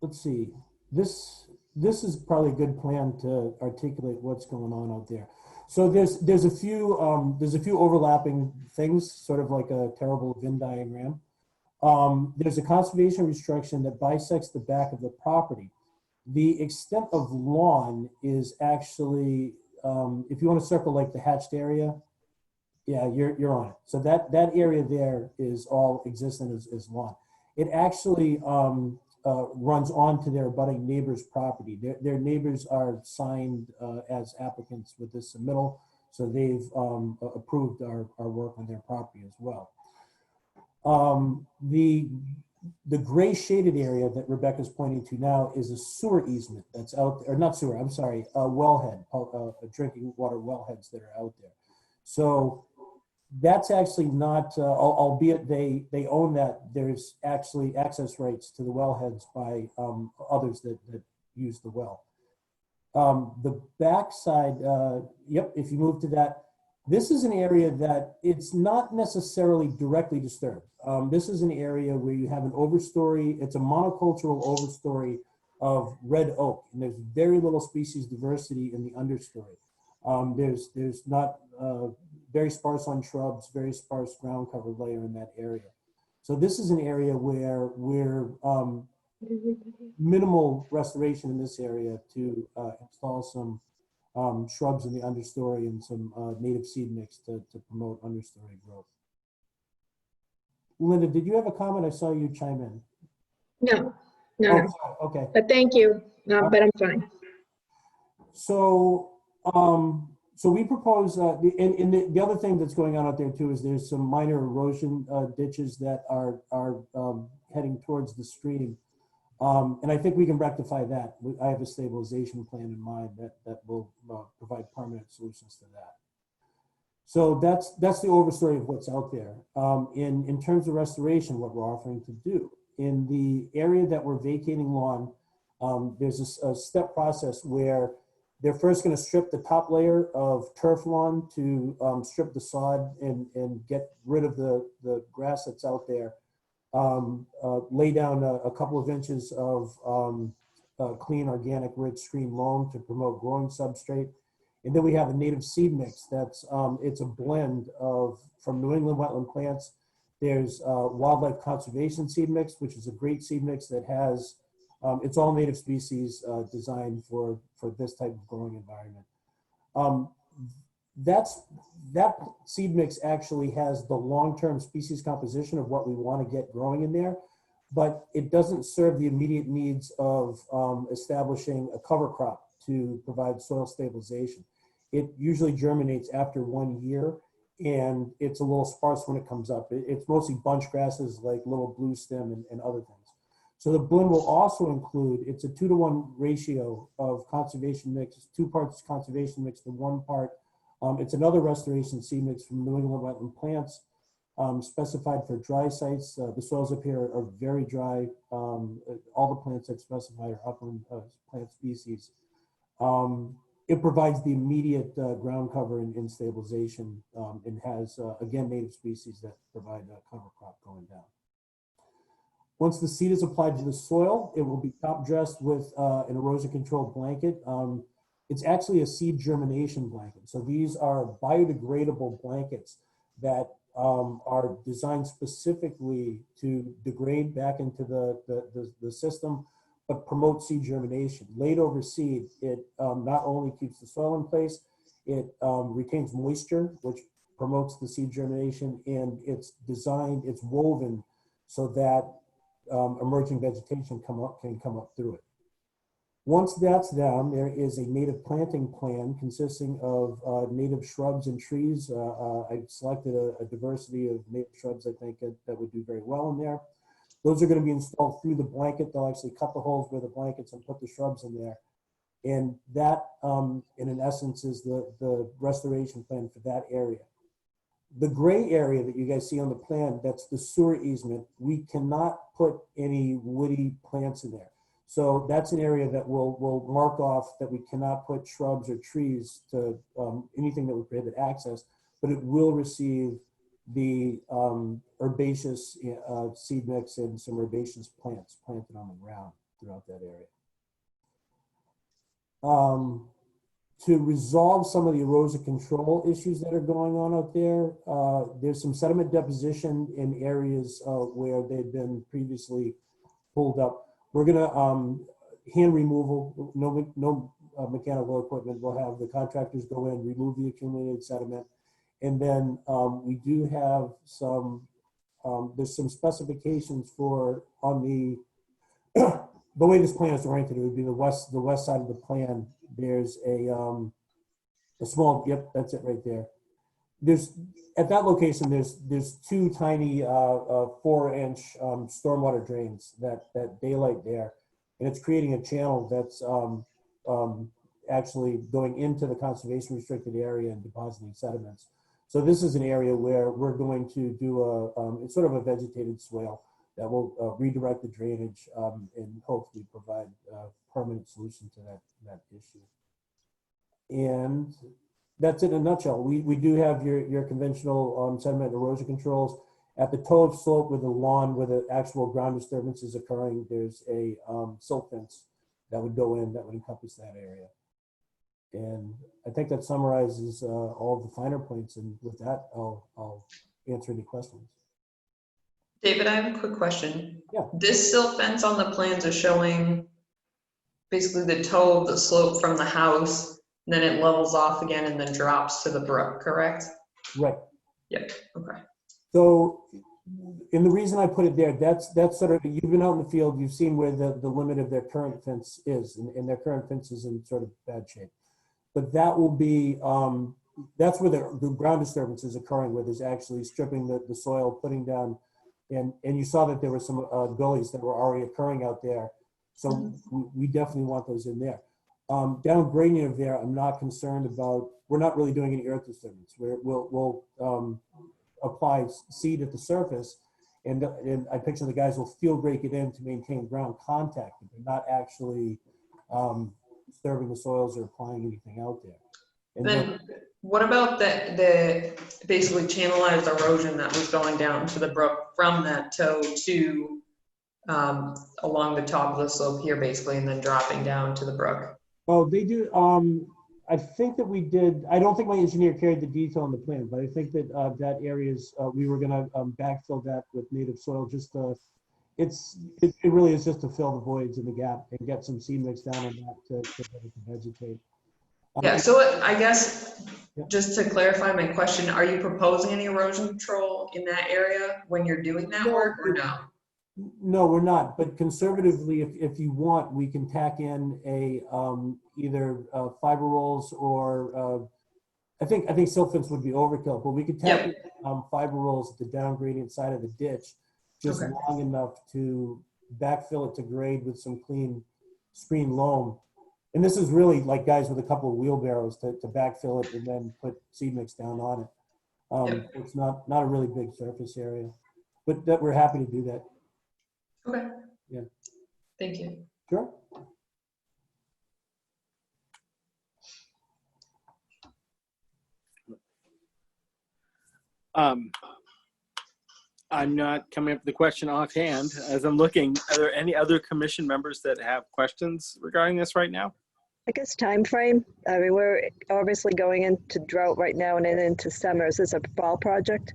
Let's see, this is probably a good plan to articulate what's going on out there. So there's a few overlapping things, sort of like a terrible Venn diagram. There's a conservation restriction that bisects the back of the property. The extent of lawn is actually, if you want to circle like the hatched area, yeah, you're on it. So that area there is all existent as lawn. It actually runs onto their abutting neighbor's property. Their neighbors are signed as applicants with this submittal, so they've approved our work on their property as well. The gray shaded area that Rebecca's pointing to now is a sewer easement that's out, or not sewer, I'm sorry, a wellhead, drinking water wellheads that are out there. So that's actually not, albeit they own that, there's actually access rights to the wellheads by others that use the well. The backside, yep, if you move to that, this is an area that it's not necessarily directly disturbed. This is an area where you have an overstory. It's a monocultural overstory of red oak, and there's very little species diversity in the understory. There's not very sparse on shrubs, very sparse ground cover layer in that area. So this is an area where we're minimal restoration in this area to install some shrubs in the understory and some native seed mix to promote understory growth. Linda, did you have a comment? I saw you chime in. No, Oh, okay. but thank you, but I'm fine. So, so we propose, and the other thing that's going on out there too is there's some minor erosion ditches that are heading towards the stream. And I think we can rectify that. I have a stabilization plan in mind that will provide permanent solutions to that. So that's the overstory of what's out there. In terms of restoration, what we're offering to do. In the area that we're vacating lawn, there's a step process where they're first going to strip the top layer of turf lawn to strip the sod and get rid of the grass that's out there. Lay down a couple of inches of clean, organic, rich screen loam to promote growing substrate. And then we have a native seed mix that's, it's a blend from New England wetland plants. There's wildlife conservation seed mix, which is a great seed mix that has, it's all native species designed for this type of growing environment. That seed mix actually has the long-term species composition of what we want to get growing in there, but it doesn't serve the immediate needs of establishing a cover crop to provide soil stabilization. It usually germinates after 1 year, and it's a little sparse when it comes up. It's mostly bunch grasses like little blue stem and other things. So the blend will also include, it's a 2-to-1 ratio of conservation mix, 2 parts conservation mix to 1 part. It's another restoration seed mix from New England wetland plants, specified for dry sites. The soils up here are very dry. All the plants I've specified are upland plant species. It provides the immediate ground cover and stabilization, and has, again, native species that provide a cover crop going down. Once the seed is applied to the soil, it will be top dressed with an erosion control blanket. It's actually a seed germination blanket. So these are biodegradable blankets that are designed specifically to degrade back into the system, but promote seed germination. Laid over seed, it not only keeps the soil in place, it retains moisture, which promotes the seed germination, and it's designed, it's woven so that emerging vegetation can come up through it. Once that's down, there is a native planting plan consisting of native shrubs and trees. I've selected a diversity of native shrubs I think that would do very well in there. Those are going to be installed through the blanket. They'll actually cut the holes where the blankets and put the shrubs in there. And that, in an essence, is the restoration plan for that area. The gray area that you guys see on the plan, that's the sewer easement. We cannot put any woody plants in there. So that's an area that we'll mark off that we cannot put shrubs or trees to anything that would prohibit access, but it will receive the herbaceous seed mix and some herbaceous plants planted on the ground throughout that area. To resolve some of the erosion control issues that are going on out there, there's some sediment deposition in areas where they've been previously pulled up. We're gonna hand removal, no mechanical equipment. We'll have the contractors go in, remove the accumulated sediment. And then we do have some, there's some specifications for, on the, the way this plan is oriented, it would be the west side of the plan. There's a small, yep, that's it right there. There's, at that location, there's two tiny 4-inch stormwater drains that daylight there. And it's creating a channel that's actually going into the conservation restricted area and depositing sediments. So this is an area where we're going to do it's sort of a vegetated swale that will redirect the drainage and hopefully provide a permanent solution to that issue. And that's it in a nutshell. We do have your conventional sediment erosion controls. At the toe of slope with the lawn where the actual ground disturbance is occurring, there's a silt fence that would go in that would encompass that area. And I think that summarizes all of the finer points. And with that, I'll answer any questions. David, I have a quick question. Yeah. This silt fence on the plans is showing basically the toe of the slope from the house, and then it levels off again and then drops to the brook, correct? Right. Yep, okay. So, and the reason I put it there, that's sort of, you've been out in the field, you've seen where the limit of their current fence is, and their current fence is in sort of bad shape. But that will be, that's where the ground disturbance is occurring, where there's actually stripping the soil, putting down, and you saw that there were some gullies that were already occurring out there. So we definitely want those in there. Down gradient of there, I'm not concerned about, we're not really doing any earth disturbance. We'll apply seed at the surface, and I picture the guys will field rake it in to maintain ground contact, but they're not actually disturbing the soils or applying anything out there. And then what about the basically channelized erosion that was going down to the brook from that toe to along the top of the slope here basically, and then dropping down to the brook? Oh, they do. I think that we did. I don't think my engineer carried the detail on the plan, but I think that that area is. We were going to backfill that with native soil. Just to, it really is just to fill the voids in the gap and get some seed mix down on that to vegetate. Yeah. So I guess just to clarify my question, are you proposing any erosion control in that area when you're doing that work, or no? No, we're not. But conservatively, if you want, we can tack in a either fiber rolls or I think silt fence would be overkill, but we could tack in fiber rolls at the down gradient side of the ditch, just long enough to backfill it to grade with some clean screen loam. And this is really like guys with a couple of wheelbarrows to backfill it and then put seed mix down on it. It's not a really big surface area, but that we're happy to do that. Okay. Yeah. Thank you. Sure. I'm not coming up with the question offhand as I'm looking. Are there any other commission members that have questions regarding this right now? I guess time frame. I mean, we're obviously going into drought right now and then into summer. Is this a fall project?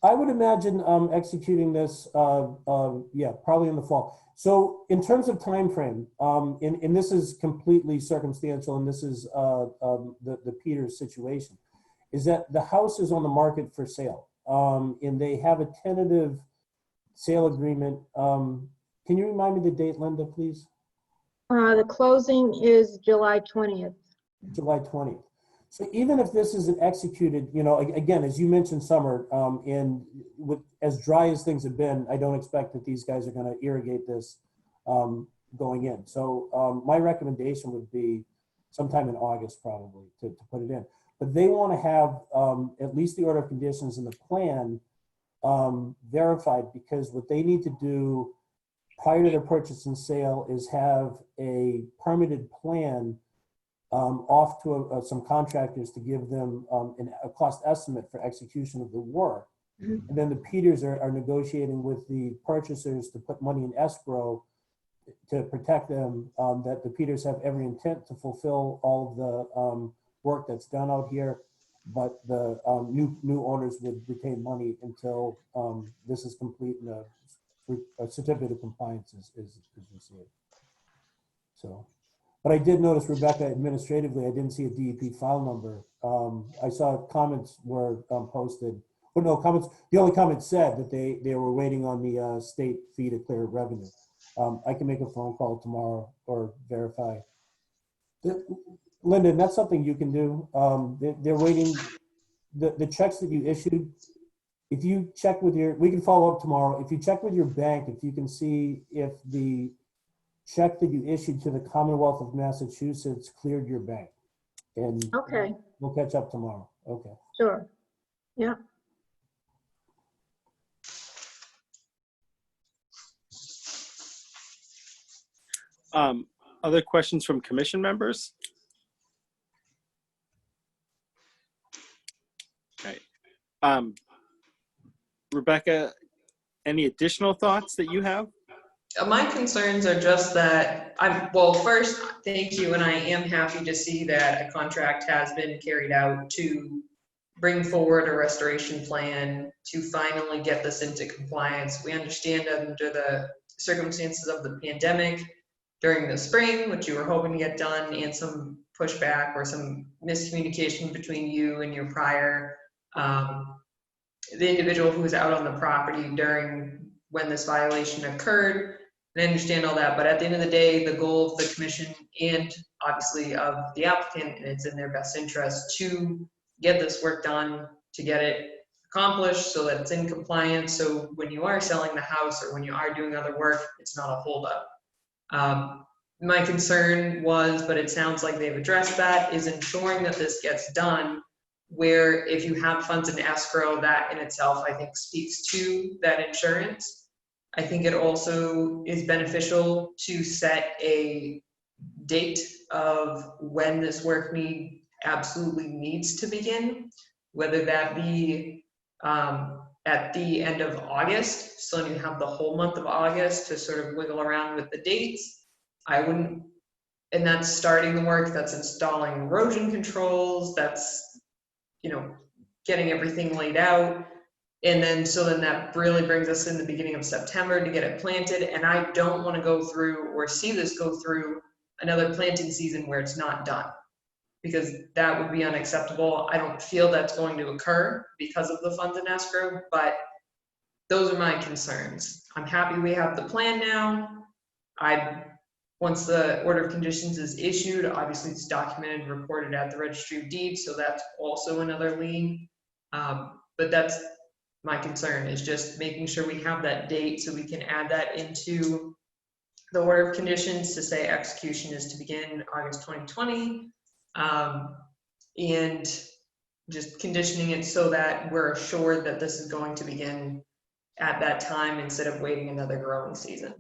I would imagine executing this, yeah, probably in the fall. So in terms of time frame, and this is completely circumstantial, and this is the Peters situation, is that the house is on the market for sale, and they have a tentative sale agreement. Can you remind me the date, Linda, please? The closing is July 20th. July 20th. So even if this isn't executed, you know, again, as you mentioned, Summer, and with as dry as things have been, I don't expect that these guys are going to irrigate this going in. So my recommendation would be sometime in August, probably, to put it in. But they want to have at least the order of conditions and the plan verified, because what they need to do prior to their purchase and sale is have a permitted plan off to some contractors to give them a cost estimate for execution of the work. And then the Peters are negotiating with the purchasers to put money in escrow to protect them, that the Peters have every intent to fulfill all of the work that's done out here, but the new owners would retain money until this is complete and a certificate of compliance is received. So. But I did notice, Rebecca, administratively, I didn't see a DEP file number. I saw comments were posted. Well, no, comments, the only comment said that they were waiting on the state fee to clear revenue. I can make a phone call tomorrow or verify. Linda, that's something you can do. They're waiting, the checks that you issued, if you check with your, we can follow up tomorrow. If you check with your bank, if you can see if the check that you issued to the Commonwealth of Massachusetts cleared your bank. And Okay, we'll catch up tomorrow. Okay. sure. Yeah. Other questions from commission members? Okay. Rebecca, any additional thoughts that you have? My concerns are just that well, first, thank you, and I am happy to see that a contract has been carried out to bring forward a restoration plan to finally get this into compliance. We understand under the circumstances of the pandemic during the spring, which you were hoping to get done, and some pushback or some miscommunication between you and your prior, the individual who was out on the property during when this violation occurred. And I understand all that, but at the end of the day, the goal of the commission and obviously of the applicant, and it's in their best interest to get this work done, to get it accomplished so that it's in compliance. So when you are selling the house or when you are doing other work, it's not a holdup. My concern was, but it sounds like they've addressed that, is ensuring that this gets done, where if you have funds in escrow, that in itself, I think, speaks to that insurance. I think it also is beneficial to set a date of when this work absolutely needs to begin, whether that be at the end of August, so you have the whole month of August to sort of wiggle around with the dates. I wouldn't, and that's starting the work, that's installing erosion controls, that's, you know, getting everything laid out. And then, so then that really brings us in the beginning of September to get it planted. And I don't want to go through or see this go through another planting season where it's not done, because that would be unacceptable. I don't feel that's going to occur because of the funds in escrow, but those are my concerns. I'm happy we have the plan now. Once the order of conditions is issued, obviously it's documented and recorded at the registry of deeds, so that's also another lien. But that's my concern, is just making sure we have that date so we can add that into the order of conditions to say execution is to begin August 2020, and just conditioning it so that we're assured that this is going to begin at that time instead of waiting another growing season.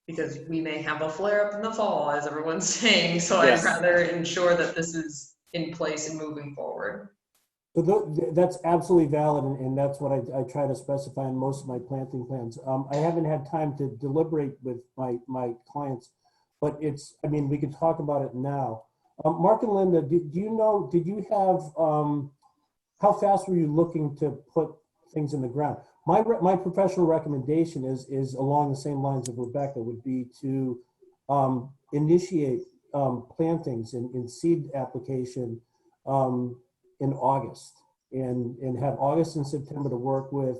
Because we may have a flare up in the fall, as everyone's saying. So Yes. I'd rather ensure that this is in place and moving forward. But that's absolutely valid, and that's what I try to specify in most of my planting plans. I haven't had time to deliberate with my clients but it's, I mean, we could talk about it now. Mark and Linda, do you know, did you have, how fast were you looking to put things in the ground? My professional recommendation is along the same lines of Rebecca, would be to initiate plantings in seed application in August, and have August and September to work with.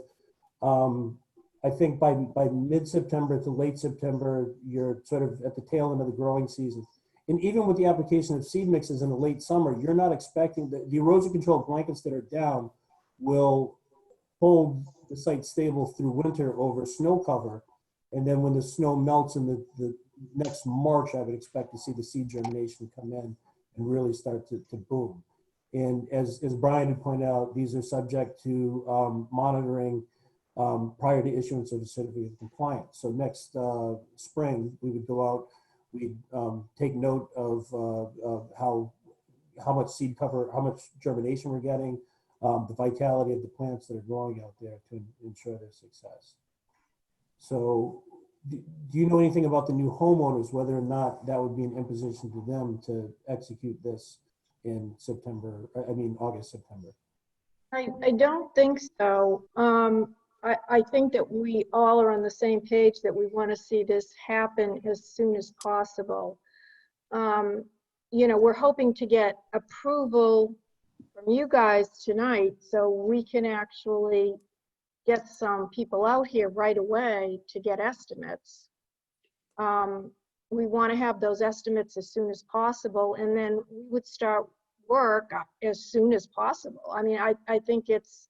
I think by mid-September to late September, you're sort of at the tail end of the growing season. And even with the application of seed mixes in the late summer, you're not expecting the erosion control blankets that are down will hold the site stable through winter over snow cover. And then when the snow melts in the next March, I would expect to see the seed germination come in and really start to boom. And as Brian had pointed out, these are subject to monitoring prior to issuance of a certificate of compliance. So next spring, we would go out, we'd take note of how much seed cover, how much germination we're getting, the vitality of the plants that are growing out there to ensure their success. So do you know anything about the new homeowners, whether or not that would be an imposition to them to execute this in September, I mean, August, September? I don't think so. I think that we all are on the same page that we want to see this happen as soon as possible. You know, we're hoping to get approval from you guys tonight so we can actually get some people out here right away to get estimates. We want to have those estimates as soon as possible, and then we would start work as soon as possible. I mean, I think it's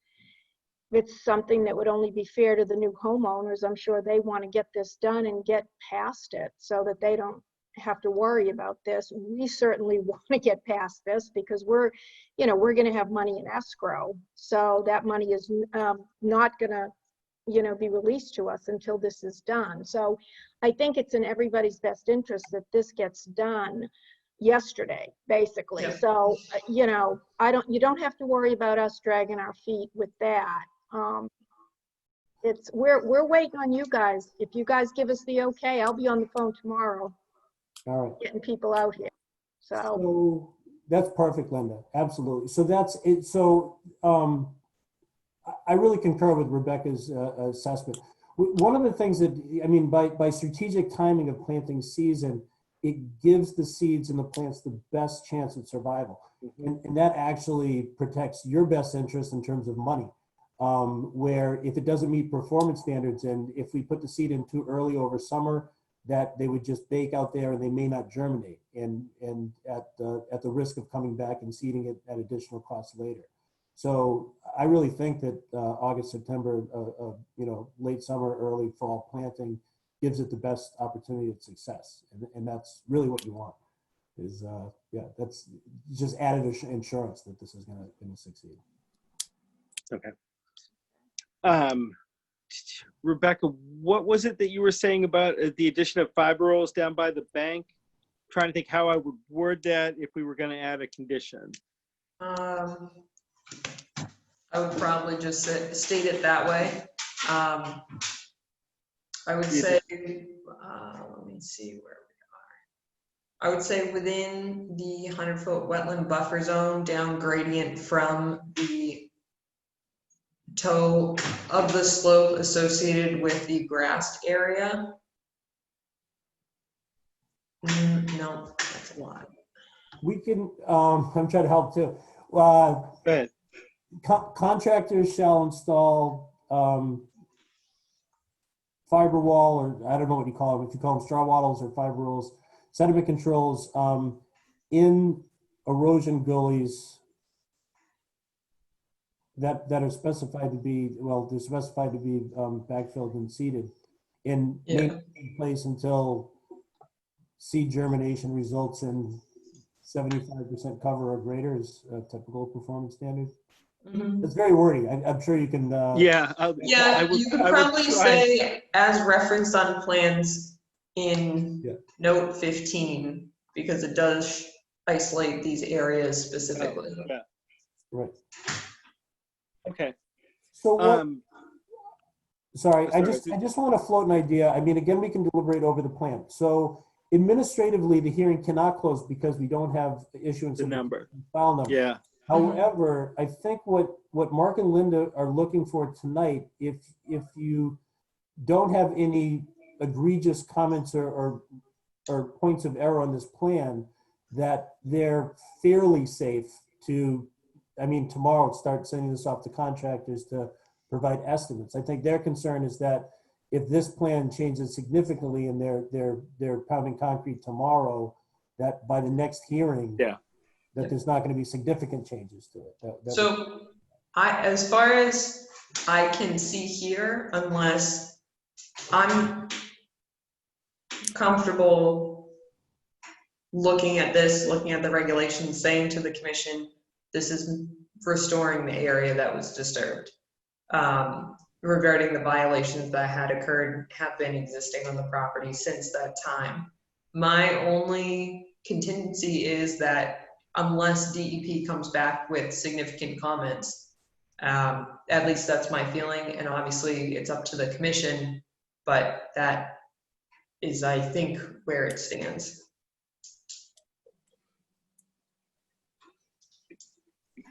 something that would only be fair to the new homeowners. I'm sure they want to get this done and get past it so that they don't have to worry about this. We certainly want to get past this because we're going to have money in escrow. So that money is not going to, be released to us until this is done. So I think it's in everybody's best interest that this gets done yesterday, basically. Yeah. So, you don't have to worry about us dragging our feet with that. We're waiting on you guys. If you guys give us the okay, I'll be on the phone tomorrow. All right. Getting people out here. So that's perfect, Linda. Absolutely. So that's it. So I really concur with Rebecca's assessment. One of the things that, I mean, by strategic timing of planting season, it gives the seeds and the plants the best chance of survival. Mm-hmm. And that actually protects your best interest in terms of money. Where if it doesn't meet performance standards, and if we put the seed in too early over summer, that they would just bake out there and they may not germinate, and at the risk of coming back and seeding it at additional costs later. So I really think that August, September, late summer, early fall planting gives it the best opportunity of success, and that's really what you want. Is that's just added insurance that this is going to succeed. Okay. Rebecca, what was it that you were saying about the addition of fiber rolls down by the bank? I'm trying to think how I would word that if we were going to add a condition. I would probably just state it that way. I would say, let me see where we are. I would say within the 100-foot wetland buffer zone, down gradient from the toe of the slope associated with the grassed area. No, that's a lot. We can, I'm trying to help too. Contractors shall install fiber wall, or I don't know what you call them, if you call them straw wattles or fiber rolls, sediment controls in erosion gullies that are specified to be, they're specified to be backfilled and seeded, and may not be in place until seed germination results in 75% cover or greater is a typical performance standard. Mm-hmm. It's very wordy. I'm sure you can. You could probably say as referenced on plans in note 15, because it does isolate these areas specifically. Right. Okay. So sorry, I just want to float an idea. I mean, again, we can deliberate over the plan. So administratively, the hearing cannot close because we don't have the issuance The of number. file number. Yeah. However, I think what Mark and Linda are looking for tonight, if you don't have any egregious comments or points of error on this plan, that they're fairly safe to, I mean, tomorrow start sending this off to contractors to provide estimates. I think their concern is that if this plan changes significantly and they're pounding concrete tomorrow, that by the next hearing, that there's not going to be significant changes to it. So as far as I can see here, unless I'm comfortable looking at this, looking at the regulations, saying to the commission, this is restoring the area that was disturbed. Regarding the violations that had occurred, have been existing on the property since that time. My only contingency is that unless DEP comes back with significant comments, at least that's my feeling, and obviously it's up to the commission, but that is, I think, where it stands.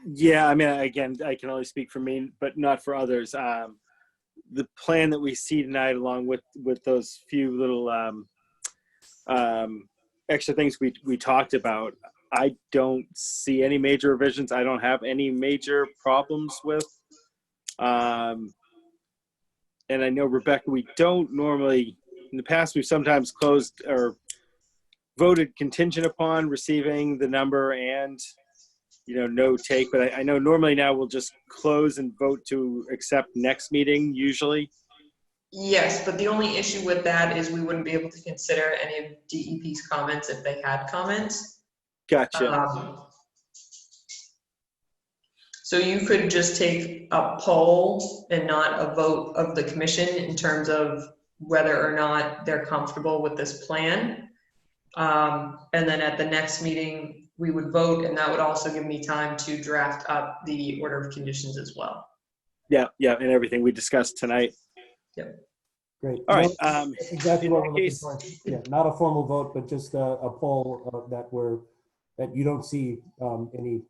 Yeah, I mean, again, I can only speak for me, but not for others. The plan that we see tonight, along with those few little extra things we talked about, I don't see any major revisions. I don't have any major problems with. And I know, Rebecca, we don't normally, in the past, we've sometimes closed or voted contingent upon receiving the number and, no take, but I know normally now we'll just close and vote to accept next meeting, usually. Yes, but the only issue with that is we wouldn't be able to consider any of DEP's comments if they had comments. Gotcha. So you could just take a poll and not a vote of the commission in terms of whether or not they're comfortable with this plan. And then at the next meeting, we would vote, and that would also give me time to draft up the order of conditions as well. Yeah, and everything we discussed tonight. Yep. Great. All right. That's exactly what we're looking for. Yeah, not a formal vote, but just a poll that you don't see any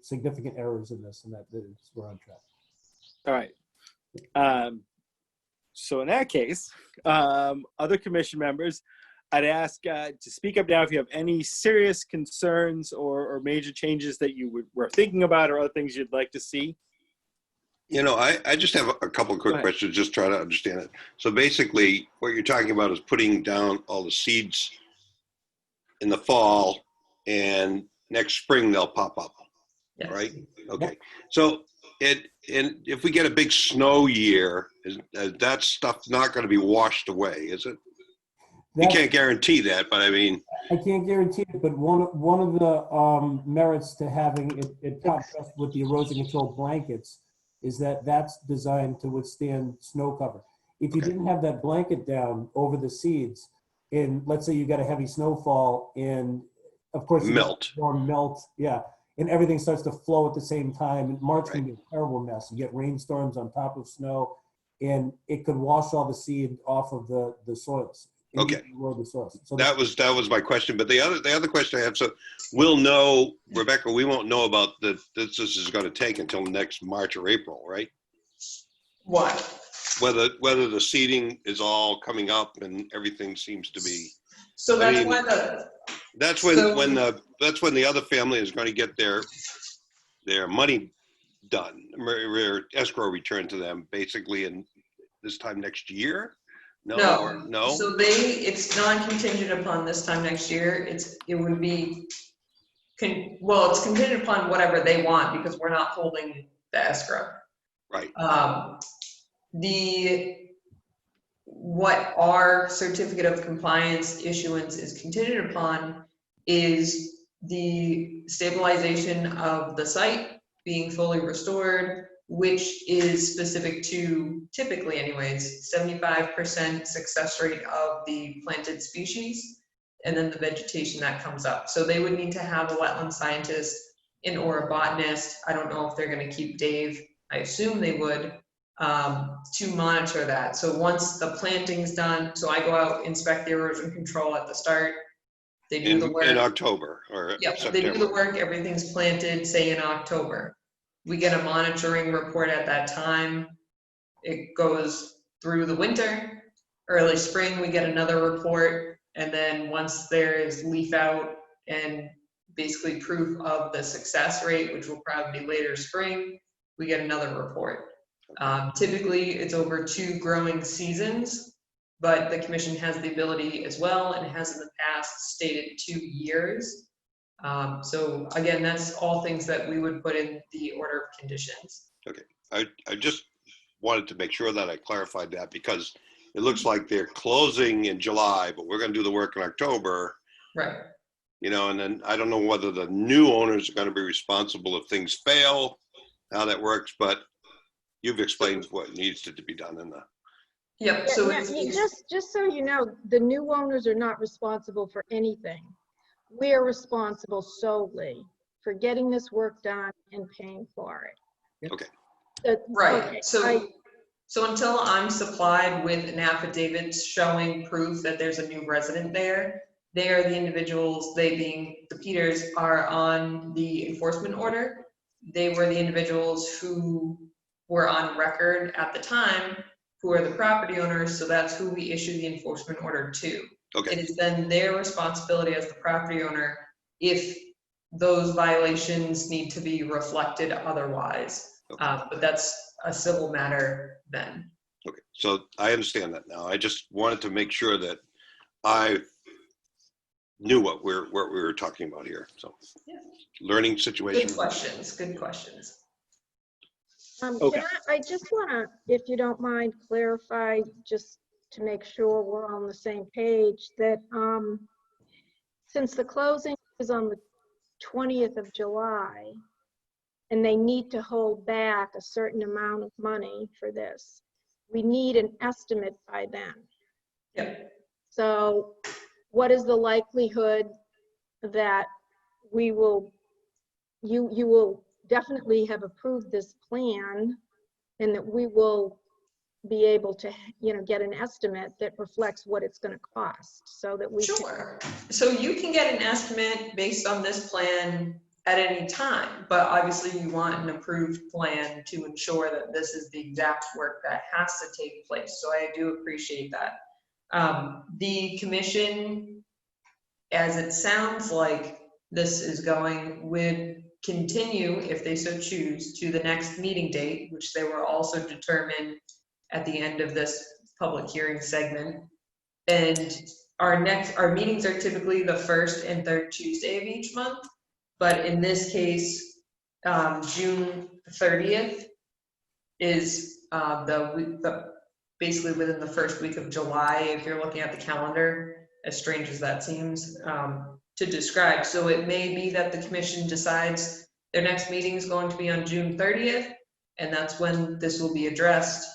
significant errors in this, and that we're on track. All right. So in that case, other commission members, I'd ask to speak up now if you have any serious concerns or major changes that you were thinking about or other things you'd like to see. I just have a couple of quick questions, just try to understand it. So basically, what you're talking about is putting down all the seeds in the fall, and next spring they'll pop up, Yes. right? Okay. So if we get a big snow year, that stuff not going to be washed away, is it? You can't guarantee that, but I mean, I can't guarantee it, but one of the merits to having it contrast with the erosion control blankets is that that's designed to withstand snow cover. If you didn't have that blanket down over the seeds, and let's say you got a heavy snowfall, and of course melt, and everything starts to flow at the same time, and March can be a terrible mess. You get rainstorms on top of snow, and it could wash all the seed off of the soils. Okay. So that was my question. But the other question I have, so we'll know, Rebecca, we won't know about this is going to take until next March or April, right? What? Whether the seeding is all coming up and everything seems to be. So that's why that's when the other family is going to get their money done, escrow returned to them basically in this time next year. No. So it's non-contingent upon this time next year. It would be, it's contingent upon whatever they want because we're not holding the escrow. Right. What our certificate of compliance issuance is contingent upon is the stabilization of the site being fully restored, which is specific to, typically anyways, 75% success rate of the planted species, and then the vegetation that comes up. So they would need to have a wetland scientist or a botanist. I don't know if they're going to keep Dave. I assume they would, to monitor that. So once the planting's done, so I go out, inspect the erosion control at the start. They do the work. In October or Yep, September. they do the work, everything's planted, say in October. We get a monitoring report at that time. It goes through the winter, early spring, we get another report. And then once there is leaf out and basically proof of the success rate, which will probably be later spring, we get another report. Typically, it's over 2 growing seasons, but the commission has the ability as well, and has in the past stated 2 years. So again, that's all things that we would put in the order of conditions. Okay, I just wanted to make sure that I clarified that, because it looks like they're closing in July, but we're gonna do the work in October. Right. You know, and then I don't know whether the new owners are gonna be responsible if things fail, how that works, but you've explained what needs to be done in the. Yep, so Yeah, just so you know, the new owners are not responsible for anything. We are responsible solely for getting this work done and paying for it. Okay. right, Okay, so until I'm supplied with an affidavit showing proof that there's a new resident there, they are the individuals, they being the Peters, are on the enforcement order. They were the individuals who were on record at the time, who are the property owners, so that's who we issue the enforcement order to. Okay. It is then their responsibility as the property owner if those violations need to be reflected otherwise. Okay. But that's a civil matter then. Okay, so I understand that now. I just wanted to make sure that I knew what we were talking about here. So, Yeah. Learning situation. Good questions, good questions. Okay. I just want to, if you don't mind, clarify, just to make sure we're on the same page, that since the closing is on the 20th of July, and they need to hold back a certain amount of money for this, we need an estimate by then. Yep. So what is the likelihood that we will, you will definitely have approved this plan, and that we will be able to, get an estimate that reflects what it's going to cost, so that we Sure. So you can get an estimate based on this plan at any time, but obviously you want an approved plan to ensure that this is the exact work that has to take place. So I do appreciate that. The commission, as it sounds like this is going, would continue, if they so choose, to the next meeting date, which they will also determine at the end of this public hearing segment. And our meetings are typically the first and third Tuesday of each month. But in this case, June 30th is basically within the first week of July, if you're looking at the calendar, as strange as that seems to describe. So it may be that the commission decides their next meeting is going to be on June 30th, and that's when this will be addressed,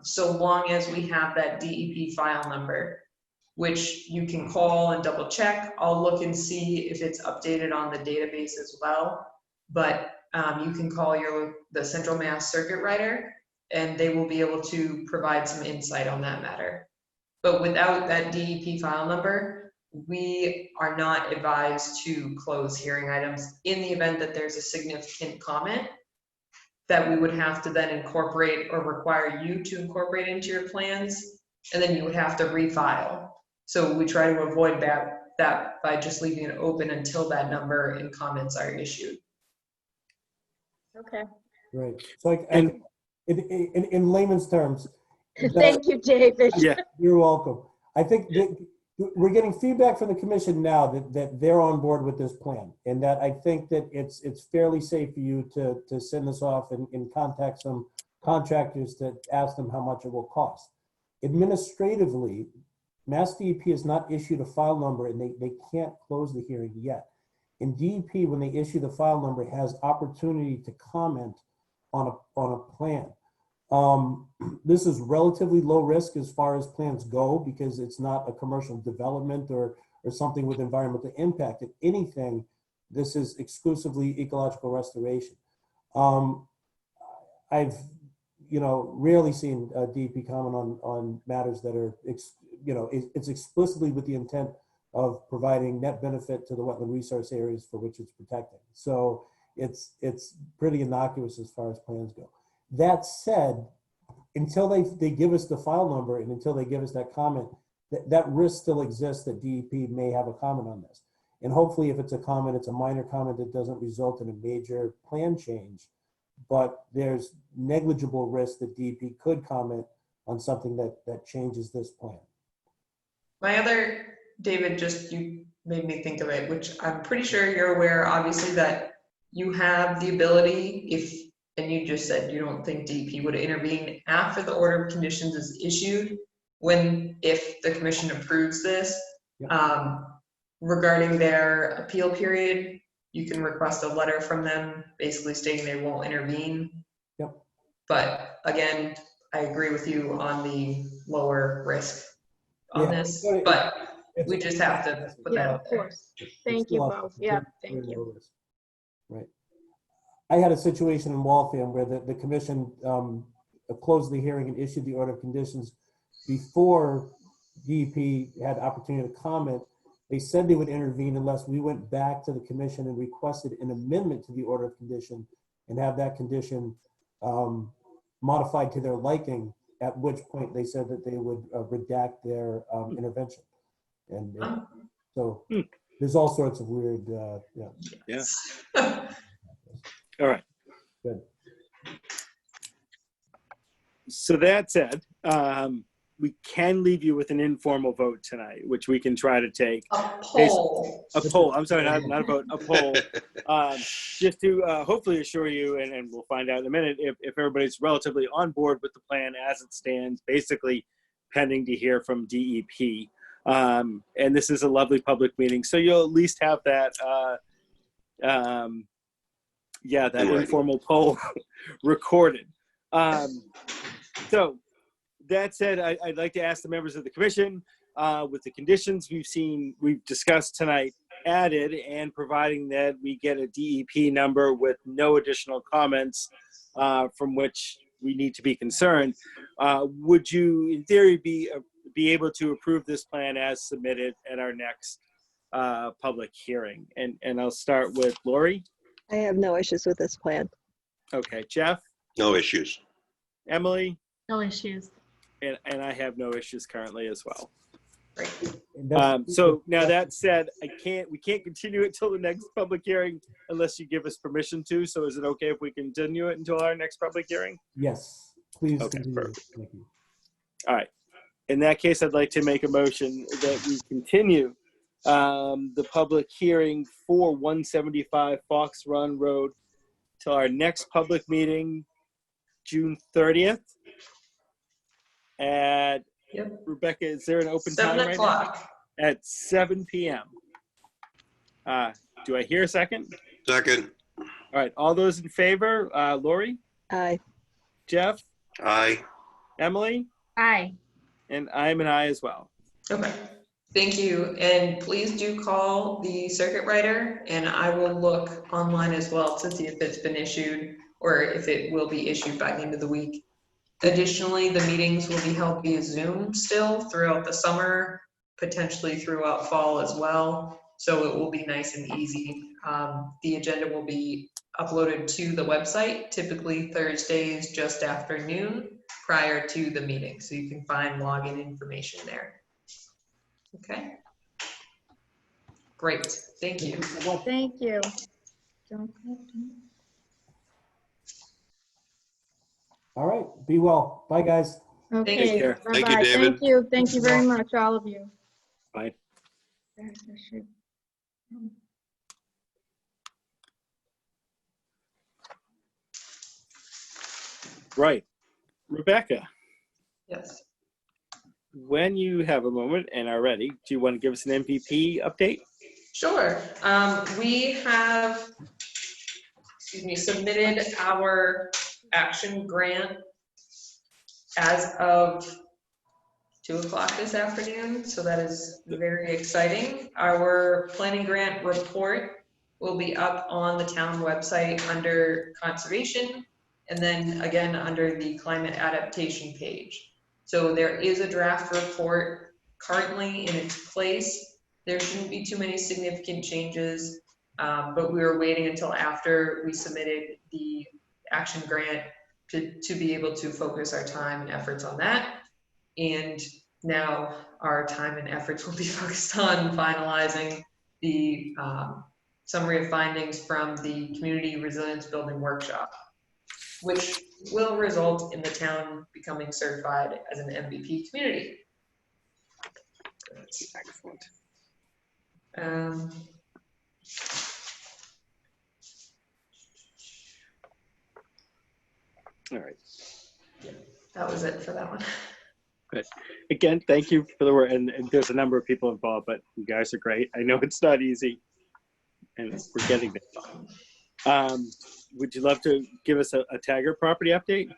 so long as we have that DEP file number, which you can call and double check. I'll look and see if it's updated on the database as well. But you can call the Central Mass Circuit Writer, and they will be able to provide some insight on that matter. But without that DEP file number, we are not advised to close hearing items in the event that there's a significant comment that we would have to then incorporate or require you to incorporate into your plans, and then you would have to refile. So we try to avoid that by just leaving it open until that number and comments are issued. Okay. Right. So in layman's terms. Thank you, David. Yeah. You're welcome. I think that we're getting feedback from the commission now that they're on board with this plan, and that I think that it's fairly safe for you to send this off and contact some contractors to ask them how much it will cost. Administratively, Mass DEP has not issued a file number, and they can't close the hearing yet. And DEP, when they issue the file number, has opportunity to comment on a plan. This is relatively low risk as far as plans go, because it's not a commercial development or something with environmental impact. If anything, this is exclusively ecological restoration. I've rarely seen DEP comment on matters that are, it's explicitly with the intent of providing net benefit to the wetland resource areas for which it's protecting. So it's pretty innocuous as far as plans go. That said, until they give us the file number and until they give us that comment, that risk still exists that DEP may have a comment on this. And hopefully if it's a comment, it's a minor comment that doesn't result in a major plan change, but there's negligible risk that DEP could comment on something that changes this plan. My other, David, just you made me think of it, which I'm pretty sure you're aware, obviously, that you have the ability, and you just said you don't think DEP would intervene after the order of conditions is issued, if the commission approves this, regarding their appeal period, you can request a letter from them basically stating they won't intervene. Yep. But again, I agree with you on the lower risk on this, but we just have to put that out there. Of course. Thank you both. Yeah, thank you. Right. I had a situation in Waltham where the commission closed the hearing and issued the order of conditions before DEP had opportunity to comment. They said they would intervene unless we went back to the commission and requested an amendment to the order of condition and have that condition modified to their liking, at which point they said that they would redact their intervention. And so there's all sorts of weird, Yeah. All right. Good. So that said, we can leave you with an informal vote tonight, which we can try to take. A poll. A poll. I'm sorry, not a vote. A poll. Just to hopefully assure you, and we'll find out in a minute, if everybody's relatively on board with the plan as it stands, basically pending to hear from DEP. And this is a lovely public meeting, so you'll at least have that. That informal poll recorded. So that said, I'd like to ask the members of the commission, with the conditions we've discussed tonight added, and providing that we get a DEP number with no additional comments from which we need to be concerned, would you, in theory, be able to approve this plan as submitted at our next public hearing? And I'll start with Lori. I have no issues with this plan. Okay, Jeff? No issues. Emily? No issues. And I have no issues currently as well. Great. So now that said, we can't continue it till the next public hearing unless you give us permission to. So is it okay if we continue it until our next public hearing? Yes, please. Okay, continue. perfect. Thank you. All right. In that case, I'd like to make a motion that we continue the public hearing for 175 Fox Run Road till our next public meeting, June 30th. At Rebecca, is there an open time right now? At 7 p.m. Do I hear a second? Second. All right. All those in favor? Lori? Aye. Jeff? Aye. Aye. Emily? And I'm an aye as well. Okay. Thank you. And please do call the circuit writer, and I will look online as well to see if it's been issued or if it will be issued by the end of the week. Additionally, the meetings will be held via Zoom still throughout the summer, potentially throughout fall as well. So it will be nice and easy. The agenda will be uploaded to the website, typically Thursdays just after noon prior to the meeting. So you can find login information there. Okay. Great. Thank you. Thank you. All right. Be well. Bye, guys. Okay. Take care. Bye-bye. Thank you, David. Thank you. Thank you very much, all of you. Bye. Right. Rebecca, Yes. when you have a moment and are ready, do you want to give us an MVP update? Sure. We have, submitted our action grant as of 2 o'clock this afternoon. So that is very exciting. Our planning grant report will be up on the town website under conservation and then again under the climate adaptation page. So there is a draft report currently in its place. There shouldn't be too many significant changes, but we were waiting until after we submitted the action grant to be able to focus our time and efforts on that. And now our time and efforts will be focused on finalizing the summary of findings from the Community Resilience Building Workshop, which will result in the town becoming certified as an MVP community. Excellent. All right. That was it for that one. Good. Again, thank you for the work. And there's a number of people involved, but you guys are great. I know it's not easy, and we're getting there. Would you love to give us a Taggart property update?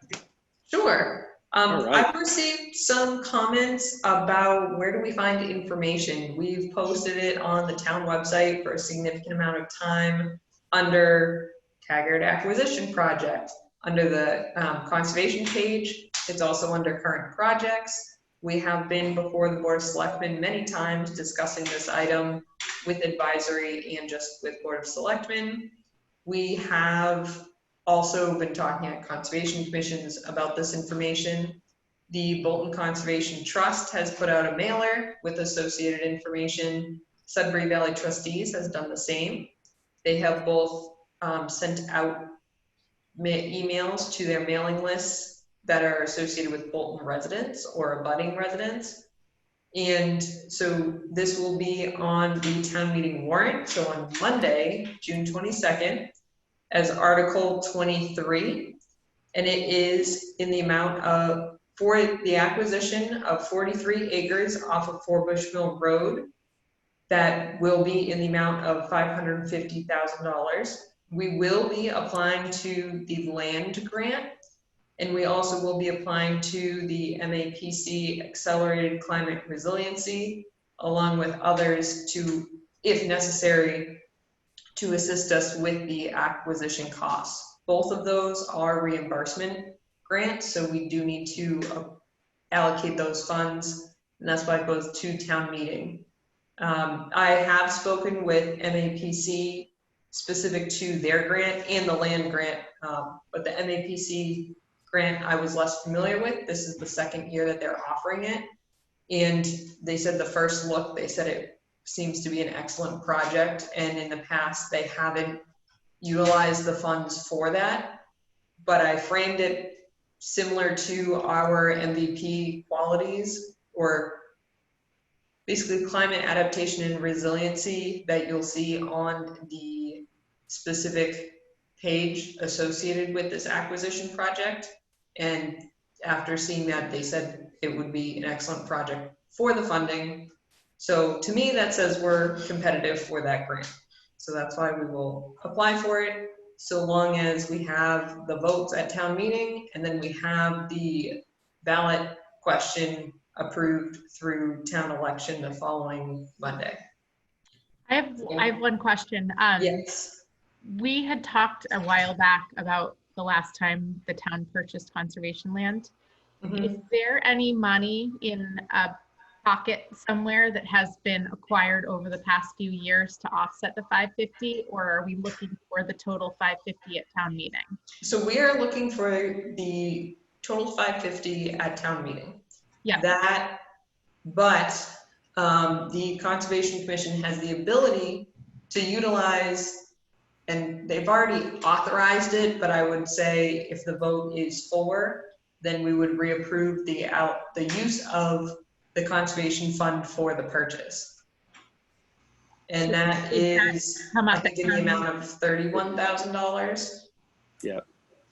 Sure. All right. I've received some comments about where do we find information. We've posted it on the town website for a significant amount of time under Taggart Acquisition Project. Under the conservation page, it's also under current projects. We have been before the Board of Selectmen many times discussing this item with advisory and just with Board of Selectmen. We have also been talking at conservation commissions about this information. The Bolton Conservation Trust has put out a mailer with associated information. Sudbury Valley Trustees has done the same. They have both sent out emails to their mailing lists that are associated with Bolton residents or abutting residents. And so this will be on the town meeting warrant. So on Monday, June 22nd, as Article 23, and it is in the amount of, for the acquisition of 43 acres off of Forbush Mill Road, that will be in the amount of $550,000. We will be applying to the land grant, and we also will be applying to the MAPC Accelerated Climate Resiliency, along with others to, if necessary, to assist us with the acquisition costs. Both of those are reimbursement grants, so we do need to allocate those funds, and that's why it goes to town meeting. I have spoken with MAPC specific to their grant and the land grant, but the MAPC grant I was less familiar with. This is the second year that they're offering it, and they said the first look, they said it seems to be an excellent project, and in the past they haven't utilized the funds for that, but I framed it similar to our MVP qualities, or basically climate adaptation and resiliency that you'll see on the specific page associated with this acquisition project. And after seeing that, they said it would be an excellent project for the funding. So to me, that says we're competitive for that grant. So that's why we will apply for it, so long as we have the votes at town meeting, and then we have the ballot question approved through town election the following Monday. I have one question. Yes. We had talked a while back about the last time the town purchased conservation land. Mm-hmm. Is there any money in a pocket somewhere that has been acquired over the past few years to offset the 550, or are we looking for the total 550 at town meeting? So we are looking for the total 550 at town meeting. Yeah. That, but the Conservation Commission has the ability to utilize, and they've already authorized it, but I would say if the vote is for, then we would reapprove the use of the conservation fund for the purchase. And that is, I think, in the amount of $31,000. Yeah.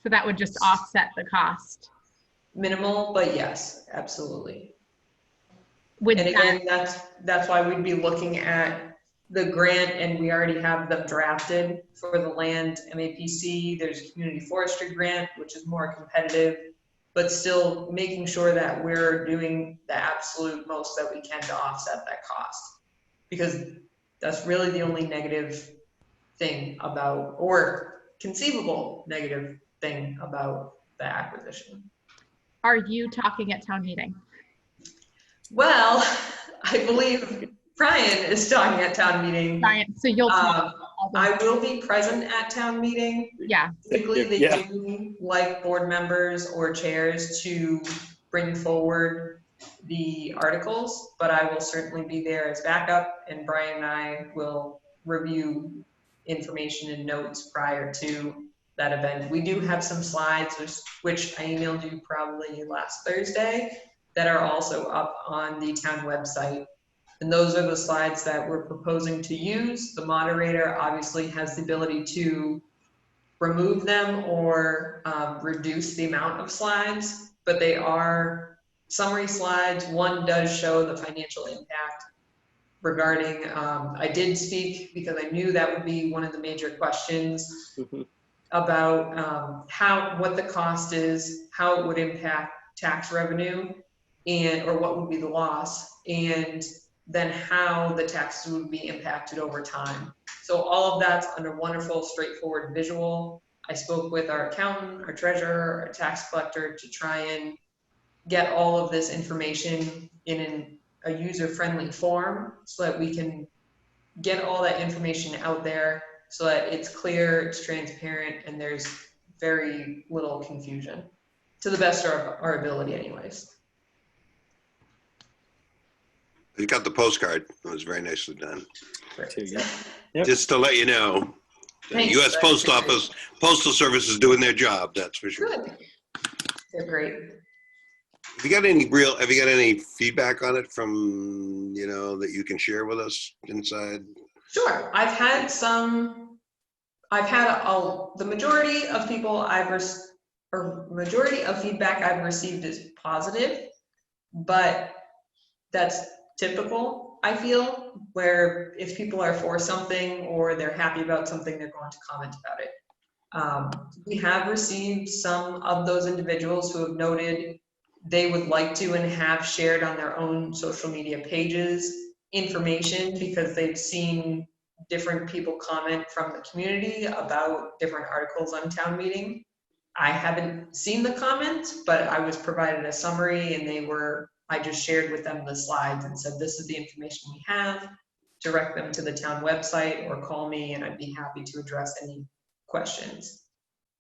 So that would just offset the cost. Minimal, but yes, absolutely. With and again, that's why we'd be looking at the grant, and we already have them drafted for the land MAPC. There's a community forestry grant, which is more competitive, but still making sure that we're doing the absolute most that we can to offset that cost. Because that's really the only negative thing about, or conceivable negative thing about the acquisition. Are you talking at town meeting? Well, I believe Brian is talking at town meeting. Brian, so you'll talk. I will be present at town meeting. Yeah. Typically, they Yeah. do like board members or chairs to bring forward the articles, but I will certainly be there as backup, and Brian and I will review information and notes prior to that event. We do have some slides, which I emailed you probably last Thursday, that are also up on the town website. And those are the slides that we're proposing to use. The moderator obviously has the ability to remove them or reduce the amount of slides, but they are summary slides. One does show the financial impact regarding, I did speak because I knew that would be one of the major questions about what the cost is, how it would impact tax revenue, or what would be the loss, and then how the taxes would be impacted over time. So all of that's under wonderful, straightforward visual. I spoke with our accountant, our treasurer, our tax collector to try and get all of this information in a user-friendly form so that we can get all that information out there so that it's clear, it's transparent, and there's very little confusion, to the best of our ability anyways. You got the postcard. It was very nicely done. Yep. Just to let you know, the Thanks, U.S. I Post appreciate Office, Postal Service is doing their job. That's for sure. Good. They're great. Have you got any feedback on it from, that you can share with us inside? Sure. I've had the majority of feedback I've received is positive, but that's typical, I feel, where if people are for something or they're happy about something, they're going to comment about it. We have received some of those individuals who have noted they would like to and have shared on their own social media pages information because they've seen different people comment from the community about different articles on town meeting. I haven't seen the comments, but I was provided a summary and I just shared with them the slides and said, this is the information we have. Direct them to the town website or call me and I'd be happy to address any questions.